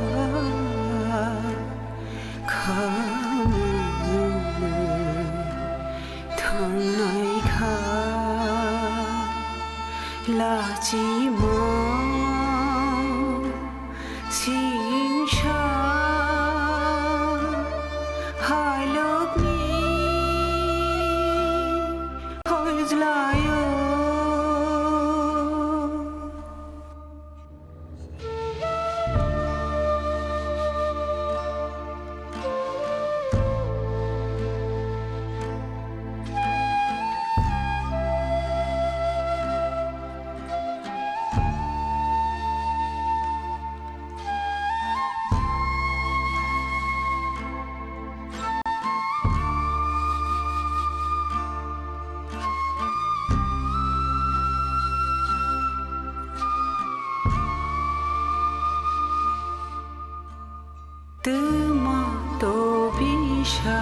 tuma to bisha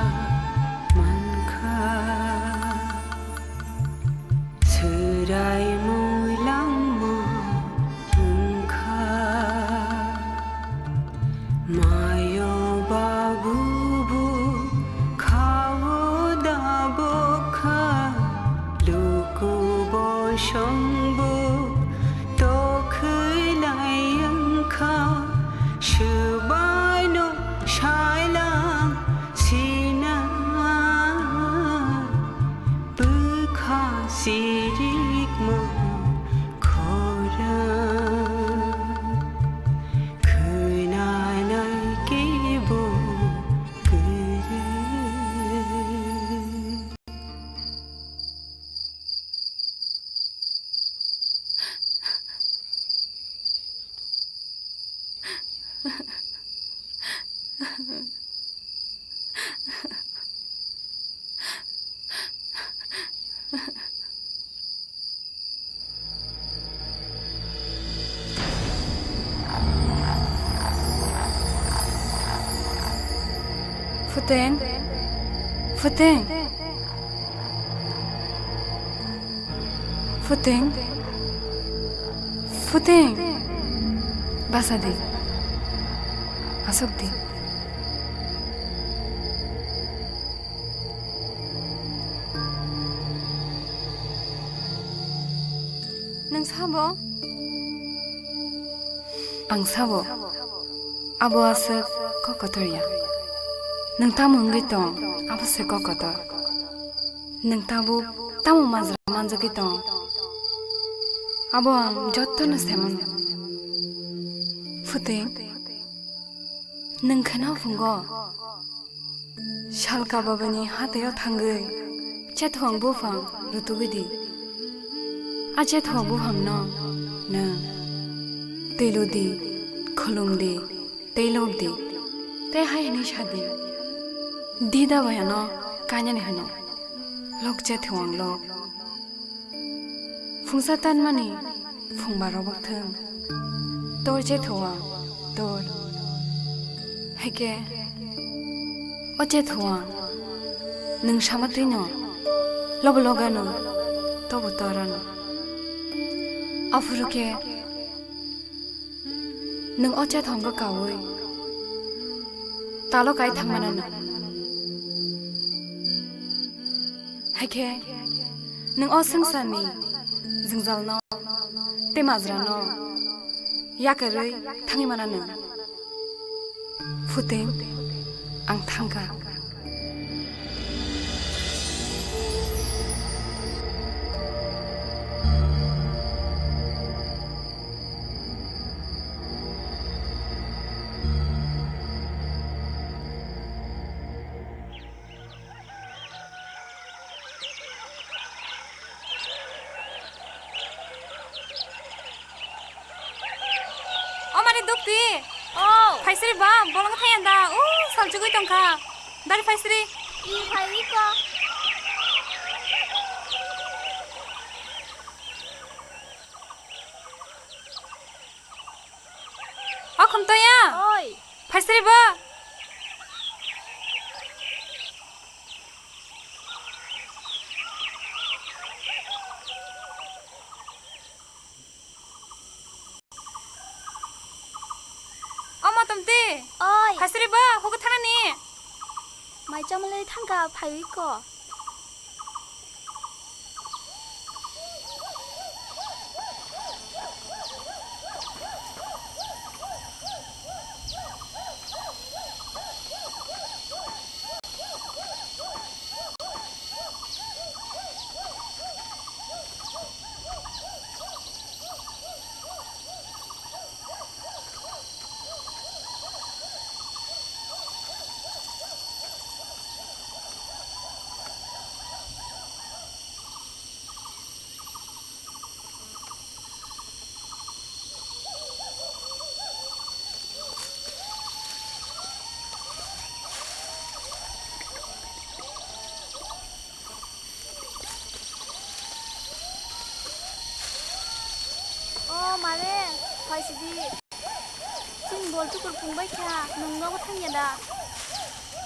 manka serai mulang mo ungka mayo babu bu khawo da bokha luku bo shongbo to khulai angkha shubai no shailang sina bukha sirik mo khora khunanai kebo gure Futeng. Futeng. Futeng. Futeng. Basa di. Asok di. Nang sabo? Ang sabo. Abo asok kokotorya. Nang tamu ngitong abo se kokotor. Nang tabu tamu mazra manjakitong. Abo ang jotto na semon. Futeng. Nang khana fungo. Shalka babani hatayo thangai. Chethuang bufang rutugidi. A chethuang bufang no. Nang teludi, khulungdi, telobdi. Te hai ni shadi. Dida bayano kanya ni hano. Lok chethuang lok. Fungsatan mani fungbaro bakthang. Tor chethuang tor. Heke. O chethuang. Nang shamatino. Lobologano. Tobo torano. Afuruke. Nang o chethuang ka kawi. Talo kai thamana na. Heke. Nang o sangsani. Zingzal no. Temazra no. Yakarai thangi mana na. Futeng. Ang thangka. Dukti. Oh. Faisri ba, bolong thayanda. Saljugui tongka. Dari Faisri. I phai ko. Khomtoya. Oi. Faisri ba. Oi. Faisri ba, hoga thana ni. Mai chamale thangka phai ko. Mare, phai sidi. Chin बलटुकुर फंबाय था नोंनावबो थांया दा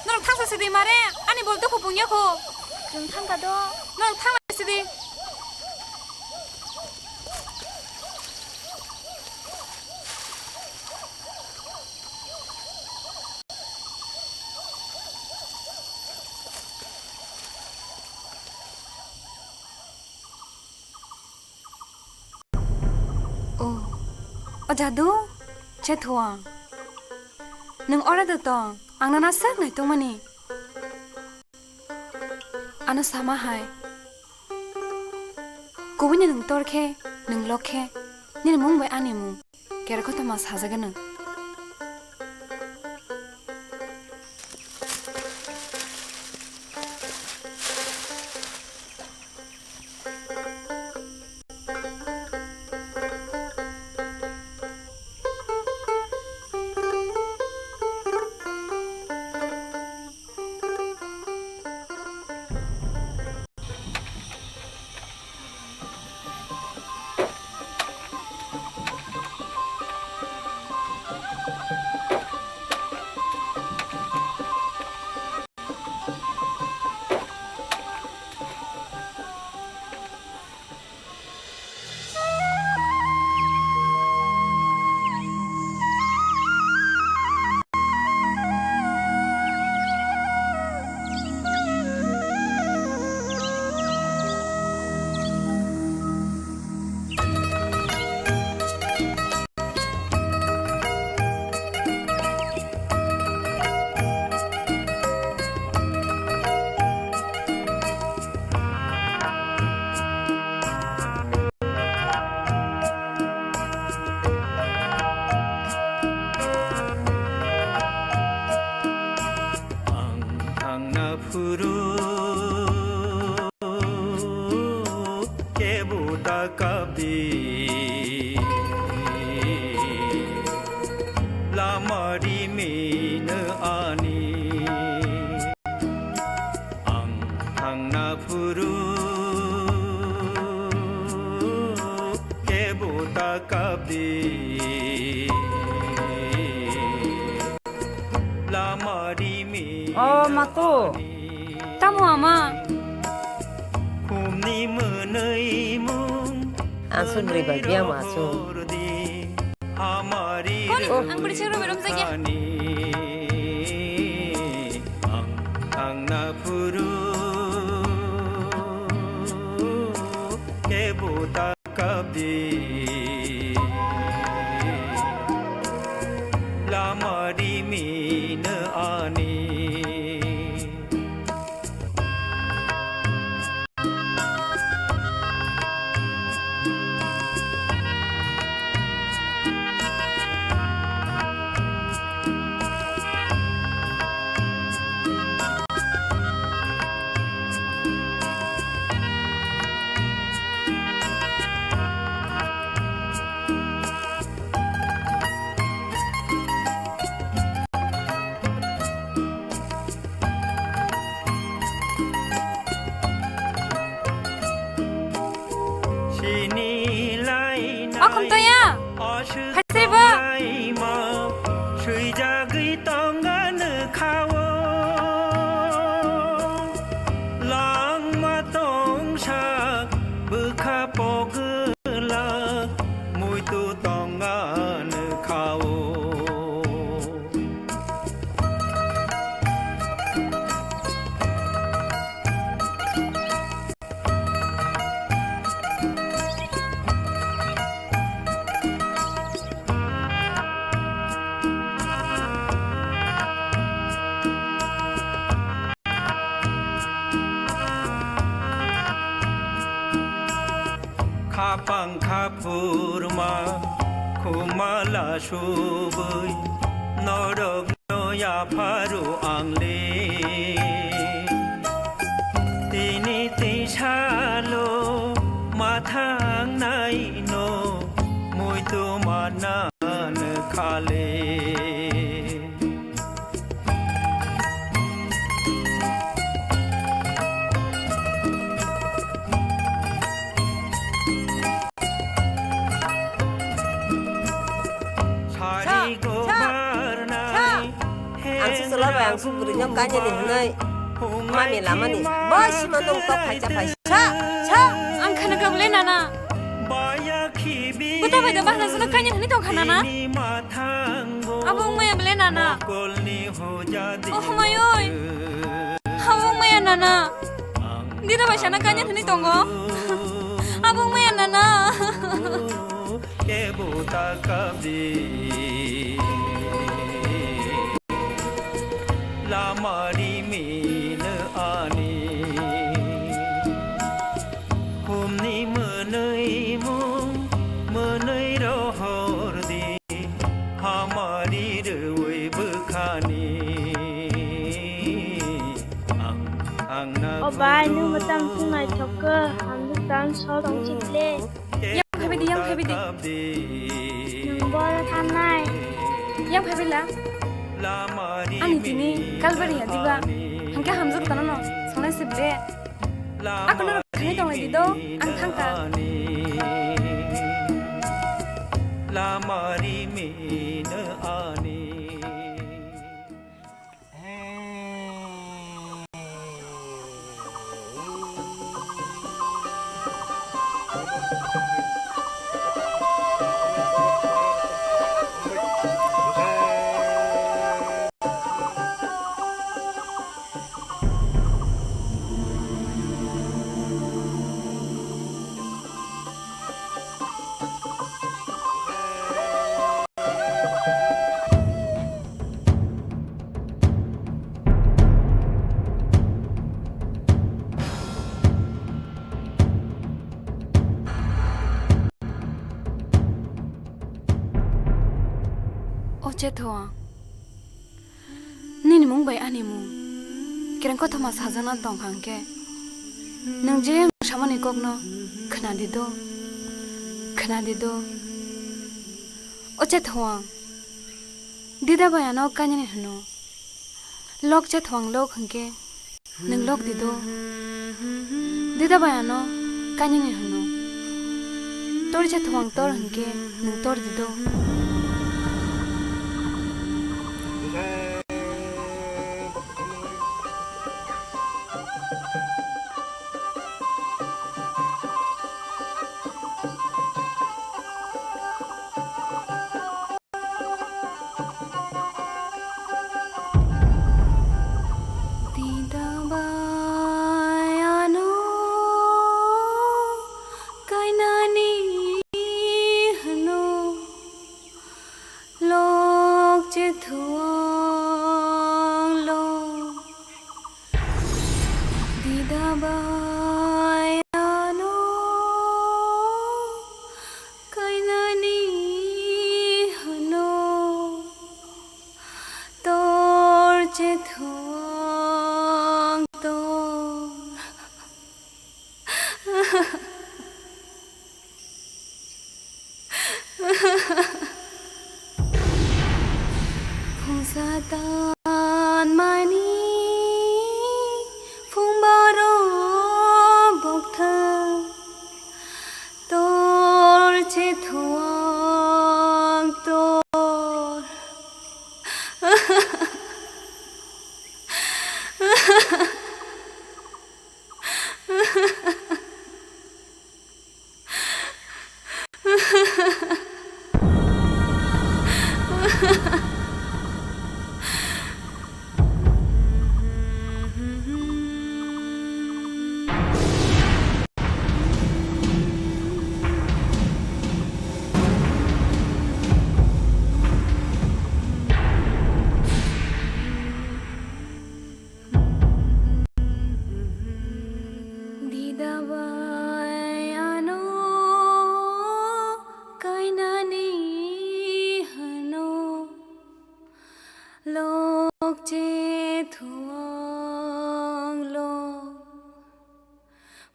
नों थांसोसोदि मारे आंनि बल दुखु बुंयाखौ जों थांगाद' नों थांसोदि जादु चेथवा नों अरादो तं आंना ना सक नाय तो मनी आना सामा हाय गुबुननि नों तोरखे नों लखे नि मुंबाय आनि मुं केरा खथा मा साजागोन नों मातो तामो आमा आंसु बोरैबा बिया मासु कोन आं बोरै सेरो बेरम जागे आंना फुरु केबुता काबि लामारि मिन आनि फुरमा खुमाला सुबै नरक नया फारु आंले तिनि तिसालो माथां नायनो मुइतु मानान खाले go angsu selabai angsu burinya kanya nih henai mami lama nih bos mandong tok kaca paisa cha ang khana gable nana buta bai da bahla zuna kanya hani tong khana na abong maya bele nana oh mayoi abong maya nana dida bai sana kanya hani tongo abong maya nana buta kabdi lamari min ani humni menei mung menei rohor di hamari dewe bekhani ang na Obai nu matam sungai choker hamdu tan so dong chitle yang phabi di nung bol tham nai yang phabi la ani tini kalbari ya diba hangka hamzuk tano no sonai sibbe aku no khani tong lagi do ang thangka lamari min ani oche thoa nini mung bai ani mung kiran ko thama sajana tong hangke nang je samani kokno khana dido oche thoa dida bai ano kanyani hno lok che thwang lok hangke nang lok dido dida bai ano kanyani hno tor che thwang tor hangke nang tor dido Satan mani phung baro bok tha tor che thuang tor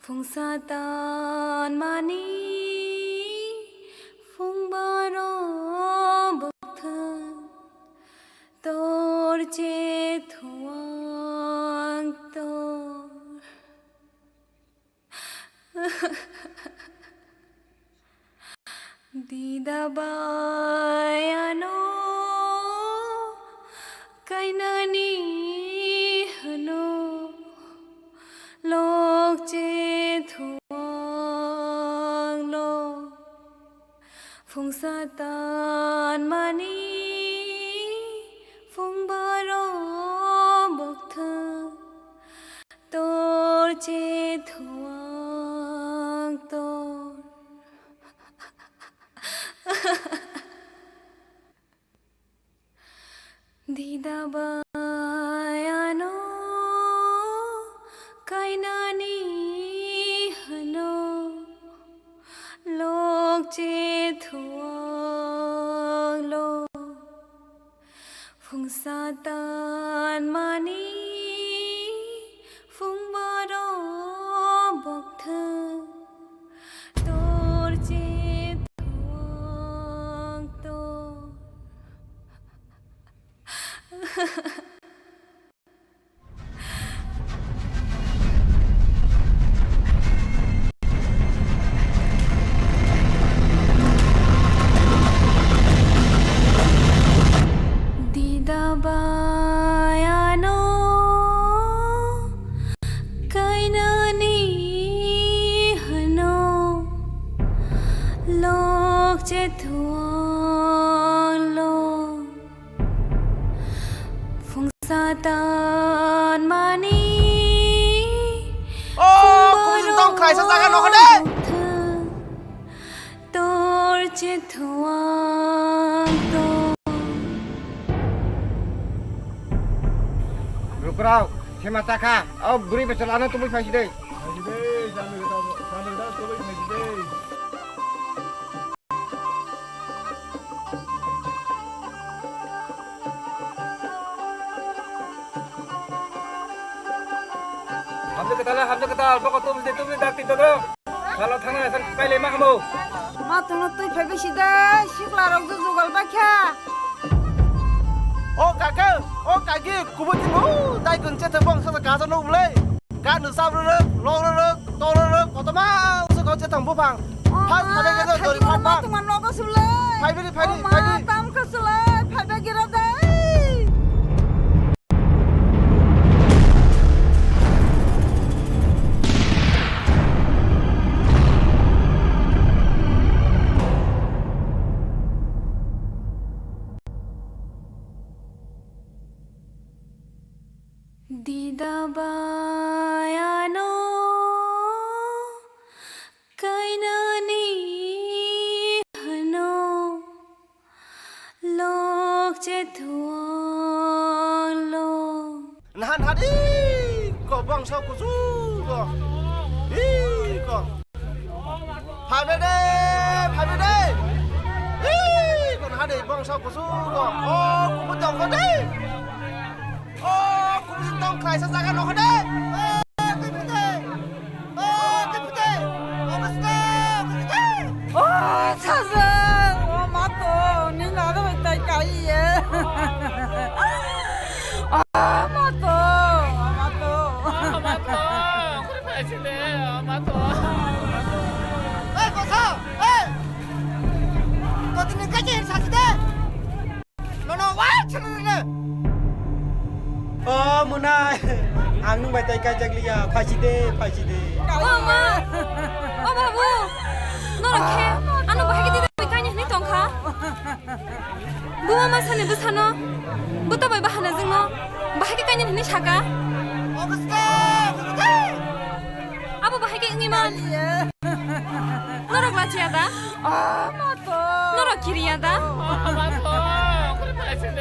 Phung Satan mani phung baro bok tha tor che thuang tor Dida bai ano kainani phùng sa tan mani phùng bờ rô bốc thơ tôi chế thuang tôi đi đa bay ano cái nani hano lok chế thuang lo phùng sa tan mani phùng bờ rô bốc thơ tôi chế thuang tôi đi đa bay ano cái nani hano lok chế thuang lo phùng sa tan mani โอ้กูไม่ต้องใครสักกันน้องคนนี้ tôi chế thuang tôi रुक रहा हूँ क्षमा चाखा अब बुरी पे चलाना तुम्हें फांसी दे हमने कताल बको तुम दागती तो kalau thằng này cái lấy mắc mồ मा तुनो तुई फेबेसि दे सिख्ला रग जुगाल बाख्या ô cả kia cú bút chim tay cần chết thằng bông sao cá cho nung lên cá nửa sao rớt lo rớt to rớt có tao mau sao có chết thằng bố phẳng phát phát đây cái rồi phát phát तुमान नगो Sule phải đi ताम को सुले फाइबे गिरा दे đi đa bay ano cái nani hano lok chế thuang lo nahan hadi có băng sao có chú có đi có phải đây đi còn hadi băng sao có chú có ô cũng muốn chồng con đi ô cũng muốn chồng khai sao ra cái nó con đi cái gì 오 차서 오 맞도 니 나도 있다 까이에 아 맞도 그래 봐야지네 맞다 에이 có sao ê có tin cái gì sao thế nó quá chứ này Munai ang nung bay tay kay jaglia phaside 엄마 바보 너랑 캐 안너 바하게 되다 까냐 니 똥카 부마 마사네 부사노 부터 바이 바하나 증노 바하게 까냐 니 샤가 아부 바하게 응이만 너랑 라치야다 아 맞도 너랑 길이야다 맞다 그래 봐야지네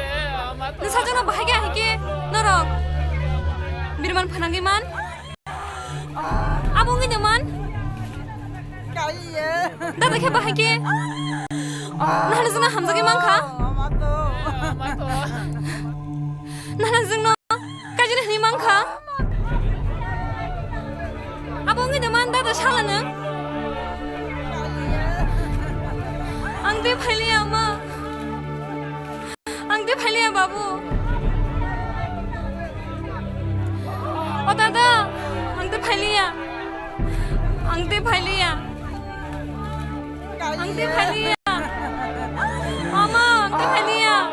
맞다 너 사전은 바하게 할게 너랑 미르만 파랑기만 아부 응이냐만 까이에 나도 캐 바하게 나는 증나 함자게만 가 맞도 나는 증너 까지는 니만 가 아부 응이냐만 나도 샬라는 앙대 팔리야 엄마 앙대 팔리야 바보 다다 앙대 팔리야 앙대 팔리야 엄마 앙대 팔리야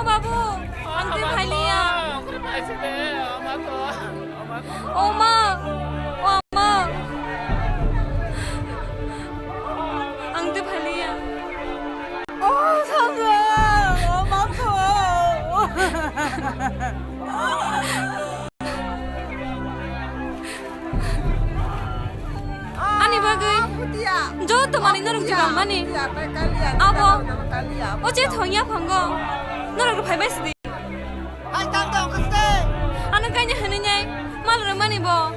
바보 앙대 팔리야 그래 봐야지네 맞다 엄마 Ani bagai. Jauh mani narok juga mani. Abo. Oce thonya panggo. Narok pai bai sidi. Hai tang tang keste. Anu kanya haninya. Malu mani bo.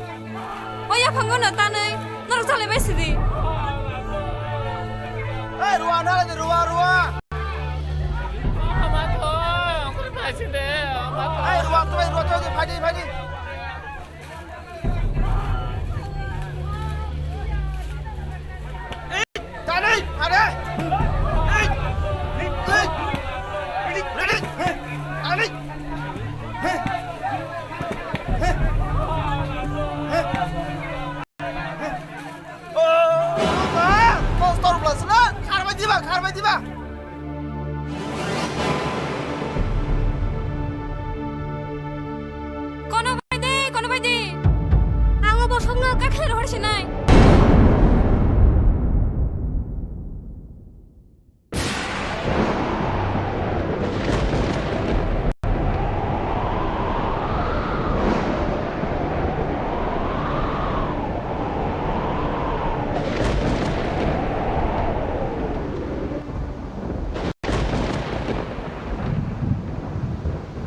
Oya panggo na tanai. Narok sale bai sidi. Hei ruang dah ada ruang. Ama to, aku tak sini. Ama to. Hei ruang tu padi. Tadi, ada. Hei, ready. Oh, apa? Kau store plus lah. Karma jiba. Kono bai de. Ango bo songna kakhle rohar sinai.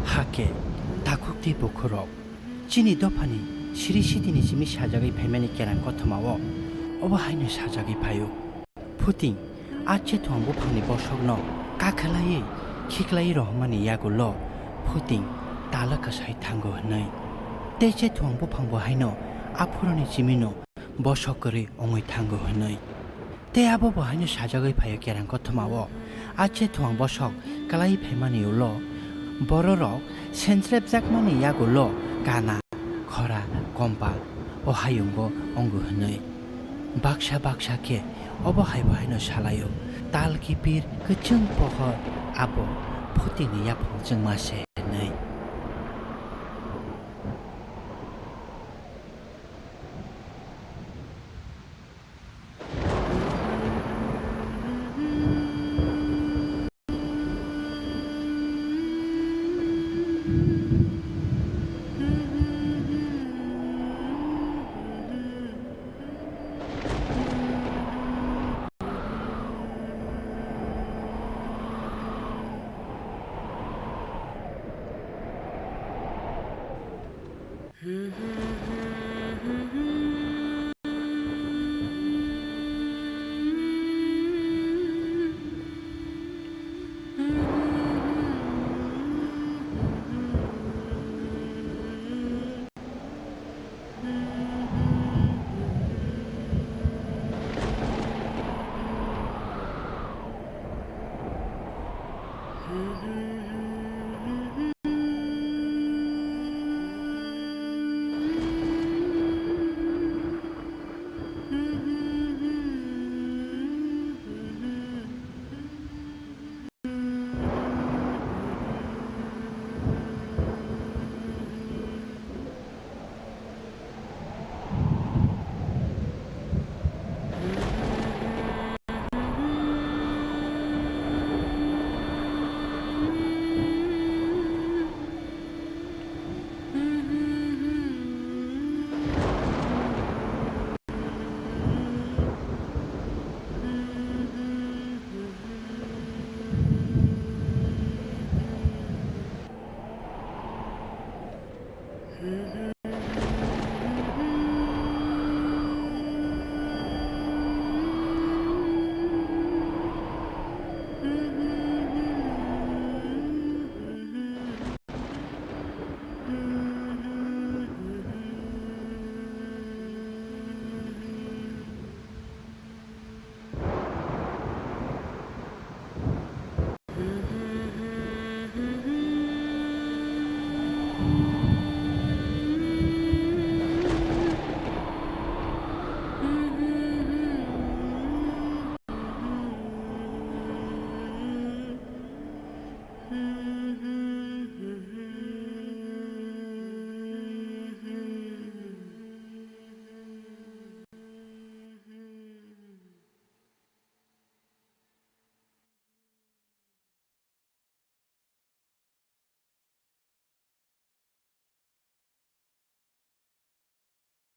하게 다국디 보크럽 진이 도파니 시리시디니 지미 사자기 배면이 깨난 것토마워 어버하이는 사자기 봐요 푸딩 아체 통보 방니 버석너 까클라이 키클라이 로마니 야골로 푸딩 달라가 사이 탄거 하나이 대체 통보 방보 하이노 앞으로니 지미노 버석거리 옹의 탄거 하나이 때 아버버 하이는 사자기 봐요 깨난 것토마워 아체 통보 버석 깔라이 배만이 올로 বড়রক সেন্স্রেপ জাকমানি ইয়াগুলো কানা খরা কম্পা ও হায়ুঙ্গ অঙ্গ হনৈ বাক্সা অবহাই বহাইনো সালাयो তাল কিপির কচুং পহ আবো ফুতিনি ইয়াফং जों मासे नै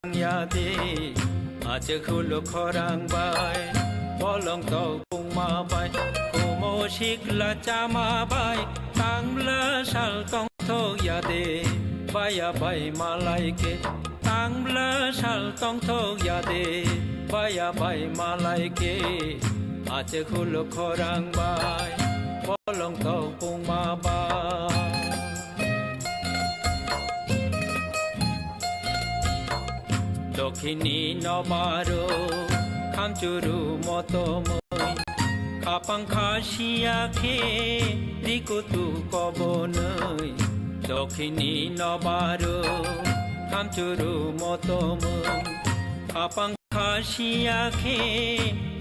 야디 아직 훌로 커랑바이 벌렁떠 뽕마바이 고모식라 짜마바이 땅블라 살똥토 야디 바야바이 말라이케 땅블라 살똥토 야디 바야바이 말라이케 아직 훌로 커랑바이 벌렁떠 뽕마바이 দক্ষিণী নবারো খামচুরু মতমই খাপাং খাসিয়াখে রিকুতু কবনই দক্ষিণী নবারো খামচুরু মতমই খাপাং খাসিয়াখে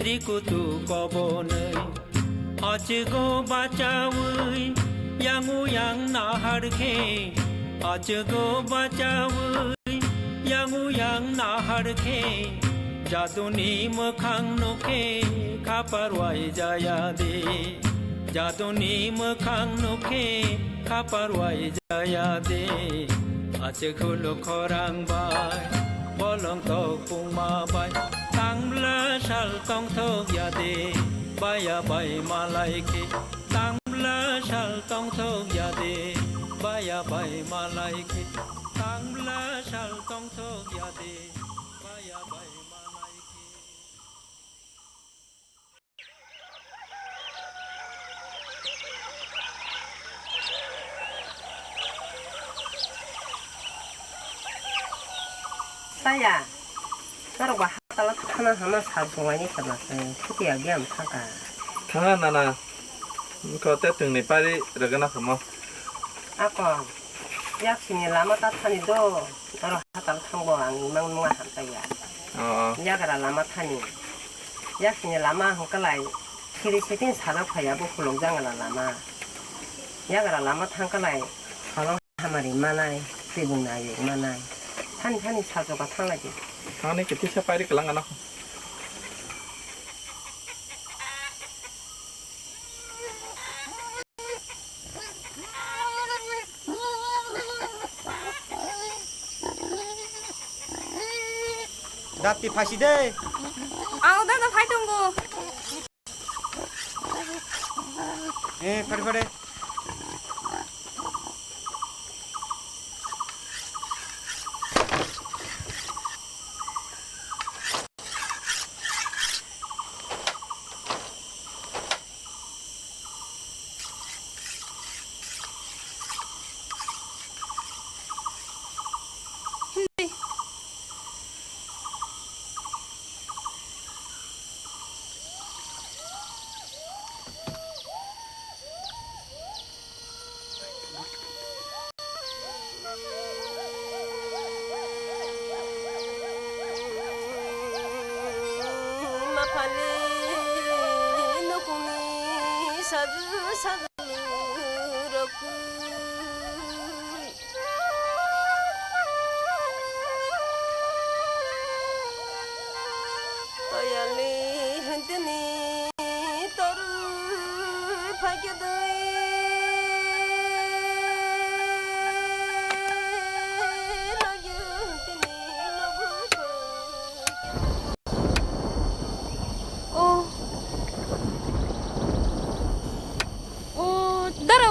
রিকুতু কবনই আজগো বাঁচাওই ইয়াংউ ইয়াং নাহারখে আজগো বাঁচাওই yang naharke jaduni mokhang noke khaparwai jaya de jaduni mokhang noke khaparwai jaya de ache khulo khorang bai bolong tok pungma bai tangla sal tong thok ya de baya bai malai ke tangla sal tong thok ya de baya bai malai ke Tangla shal tong thok yade baya bai malai ke Saya Nara ba hatala khana hama sabungani sabasai khuti agiam thaka thanga nana ko te tung ni pari ragana khamo Ako yaksin이 lama tatani도 Nara hatala thangbo ang imang mga hantaya Yagara lama tani Yaksin이 lama hangkalai Kirisetin sadak payabu kulongjangan lama Yagara lama thangkalai Halong hamari manai Sibung na yuk manai Tani sajoga thanglaji thani kiti sa pari kelang anak Dati pasi deh. Aku dah fight tunggu. Pare.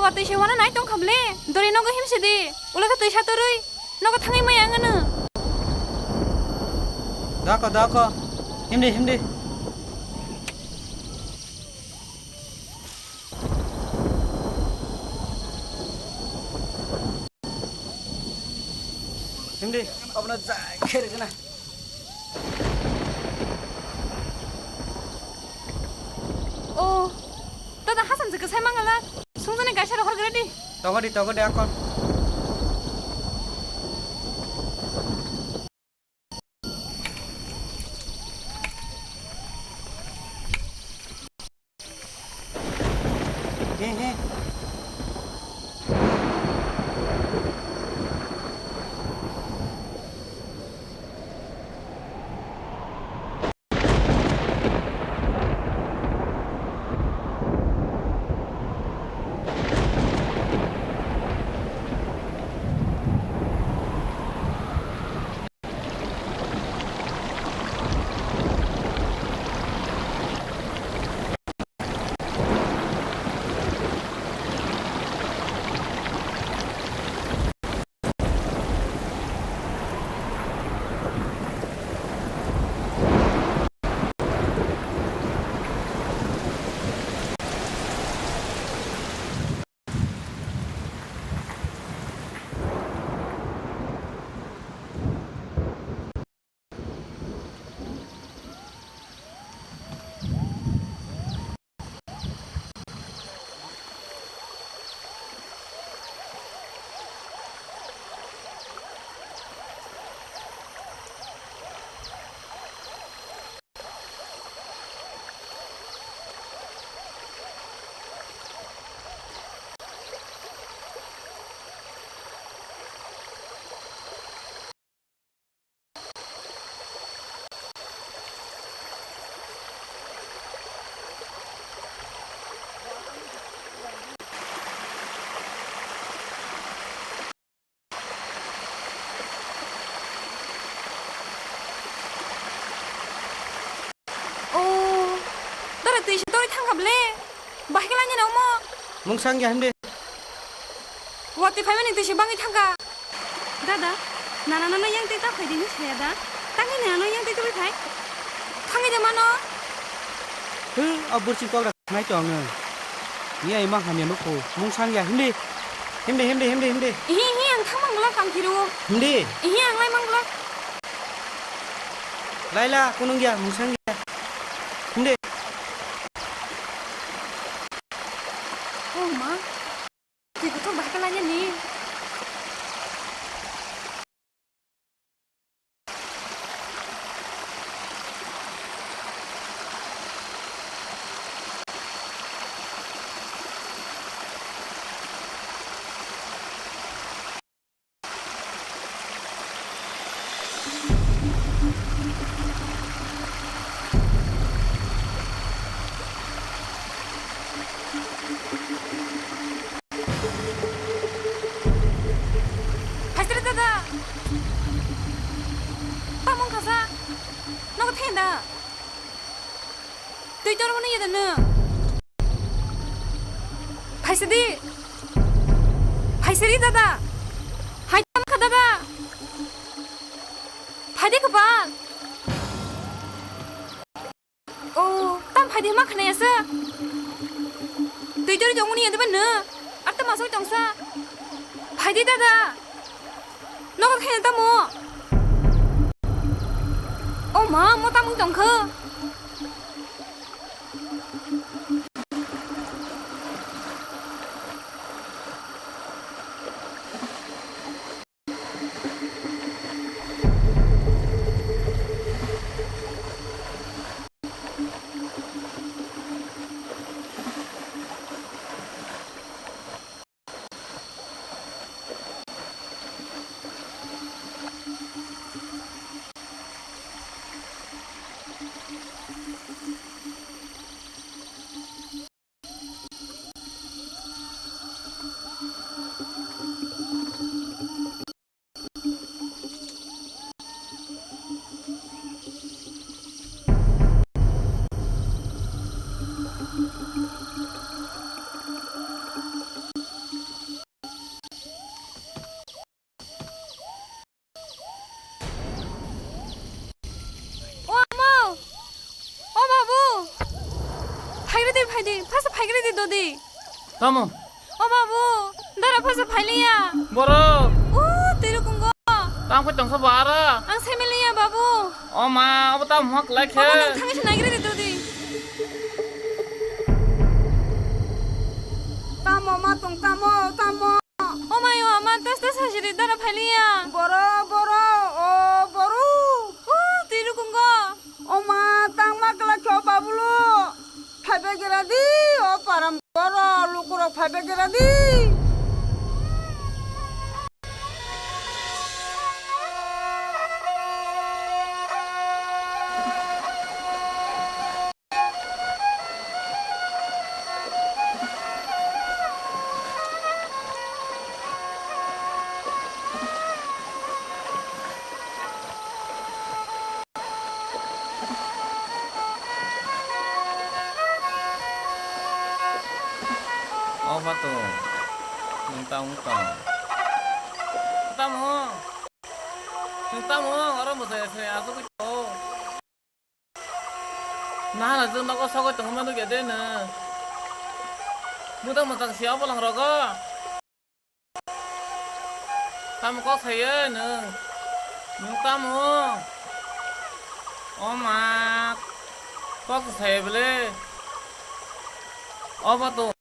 Tui sewana nai tong khable dori nogo himse de ulaka tui satorui nogo thangai mai angana Dako himde himde अपना खेर के ना ओ tada hasan jeka sai mangala sungjane gaisara horgre di togodi akon he 뭉상이 한데 Waktu fai mana tu si bangi thangka. Dada, nana yang tu tak fai di ni saya dah. Tangi nana yang tu fai. Tangi de mana? 아버지 거라 나이 정은 니 아이 막 하면 놓고 뭉상이야 힘내 Hi ang thang mangla kang kiru. 힘내 Hi ang lai mangla. 라일라 꾸는기야 뭉상이야 힘내 Oh ma. Thì có thông báo cái này nhỉ? Pastor dada. Pamong kasa. Naga thenda. Tui tor mana yada na. Paisari dada. Hai tam ka dada. Phade ka ba. Oh, tam phade ma khane asa. Tui tor jong ni yada ba na. Arta masuk jong sa. Phade dada. Naga thenda ta mo. Oh ma, mo tam jong kha. Pasal phai gre dodi. Tamo. Oh babu, dara pasal phai liya. Boro. Tiru kunggo. Tang ko tong sabara. Ang semi liya babu. Oma, apa tam hak lek Babu nang thangi sinai gre dodi. Tamo matong tamo. Oh mayo ama tas hasiri dara phai liya. Boro. Oh boru. Tiru kunggo. Oma tang makla kyo babulu. Phabegeradi o param boro lukuro phabegeradi. Apa tuh? Tamo. Orang saya aku itu. Nah, lazim nak kau sahaja tengah mana gede na. Mudah macam siapa lang roga. Tamu kau saya na. Tamu. Oh mak. Kau saya beli. Apa tuh?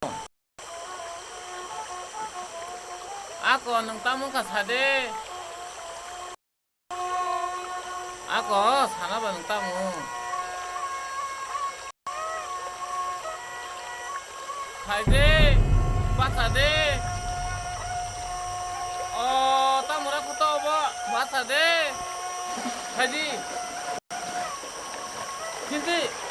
Ako nang tamu kasade. Ako sana ba nang tamu? Haide, pasade. Oh, tamu ra puto ba? Pasade. Haji. Kinti.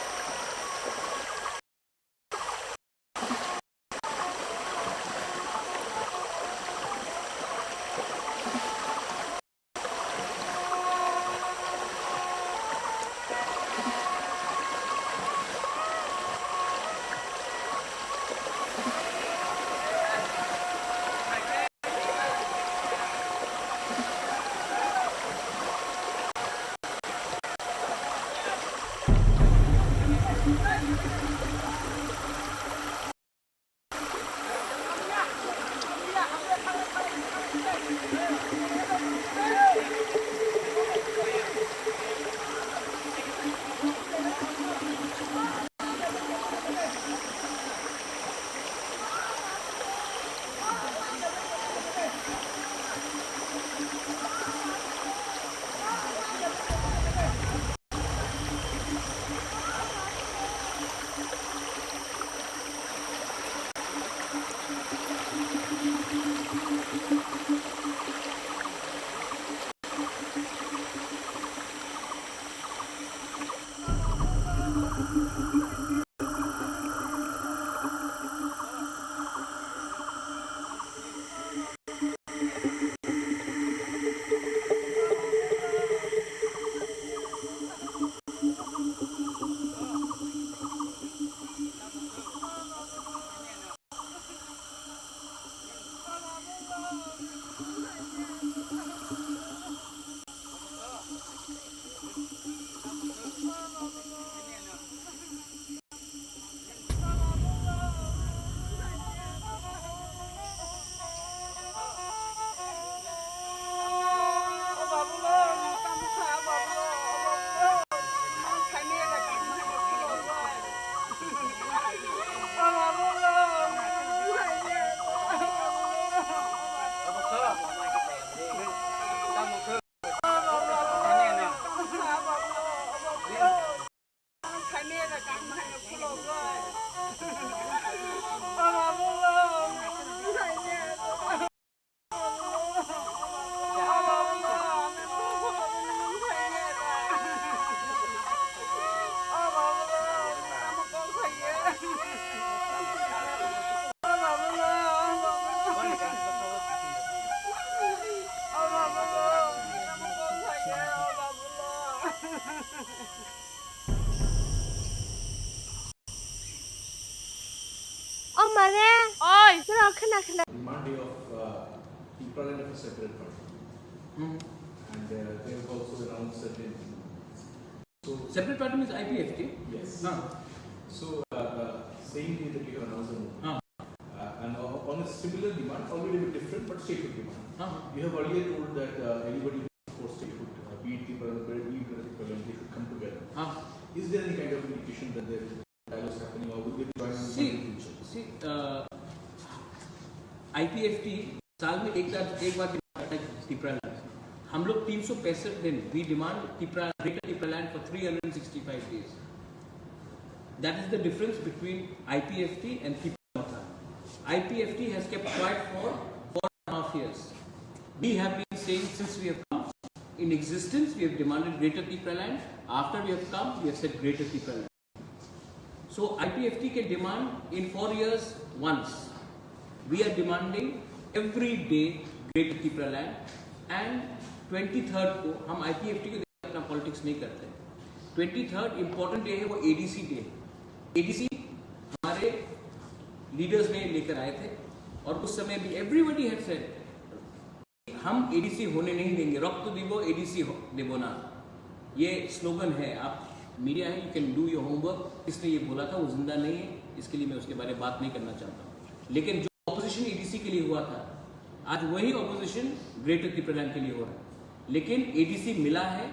khana demand day of Tipraland of a separate party. And they have also announced certain. So Separate party means IPFT? yes. So same day that you have announced the movement. And on a similar demand, already a bit different, but statehood demand. You have earlier told that anybody who supports statehood, be it Tipraland, be it Tipraland, they should come together. Is there any kind of indication that there is dialogue happening, or will they be joining in the future? See, IPFT साल में एक बार डिमांड है Tipraland. हम लोग 365 दिन we demand Greater Tipraland for 365 days. That is the difference between IPFT and Tipraland. IPFT has kept quiet for 4.5 years. We have been saying since we have come in existence, we have demanded Greater Tipraland. After we have come, we have said Greater Tipraland. So IPFT can demand in 4 years once. We are demanding every day Greater Tipraland, and 23rd को हम IPFT को अपना पॉलिटिक्स नहीं करते. 23rd important day है, वो ADC day. ADC हमारे लीडर्स ने लेकर आए थे और उस समय भी एवरीबडी हैड सेड हम ADC होने नहीं देंगे. रक्त दिवो ADC देवो ना, ये स्लोगन है. आप मीडिया है, you can do your homework. इसने ये बोला था, वो जिंदा नहीं है, इसके लिए मैं उसके बारे में बात नहीं करना चाहता. लेकिन जो ऑपोजिशन ADC के लिए हुआ था, आज वही ऑपोजिशन ग्रेटर Tipraland के लिए हो रहा है. लेकिन ADC मिला है,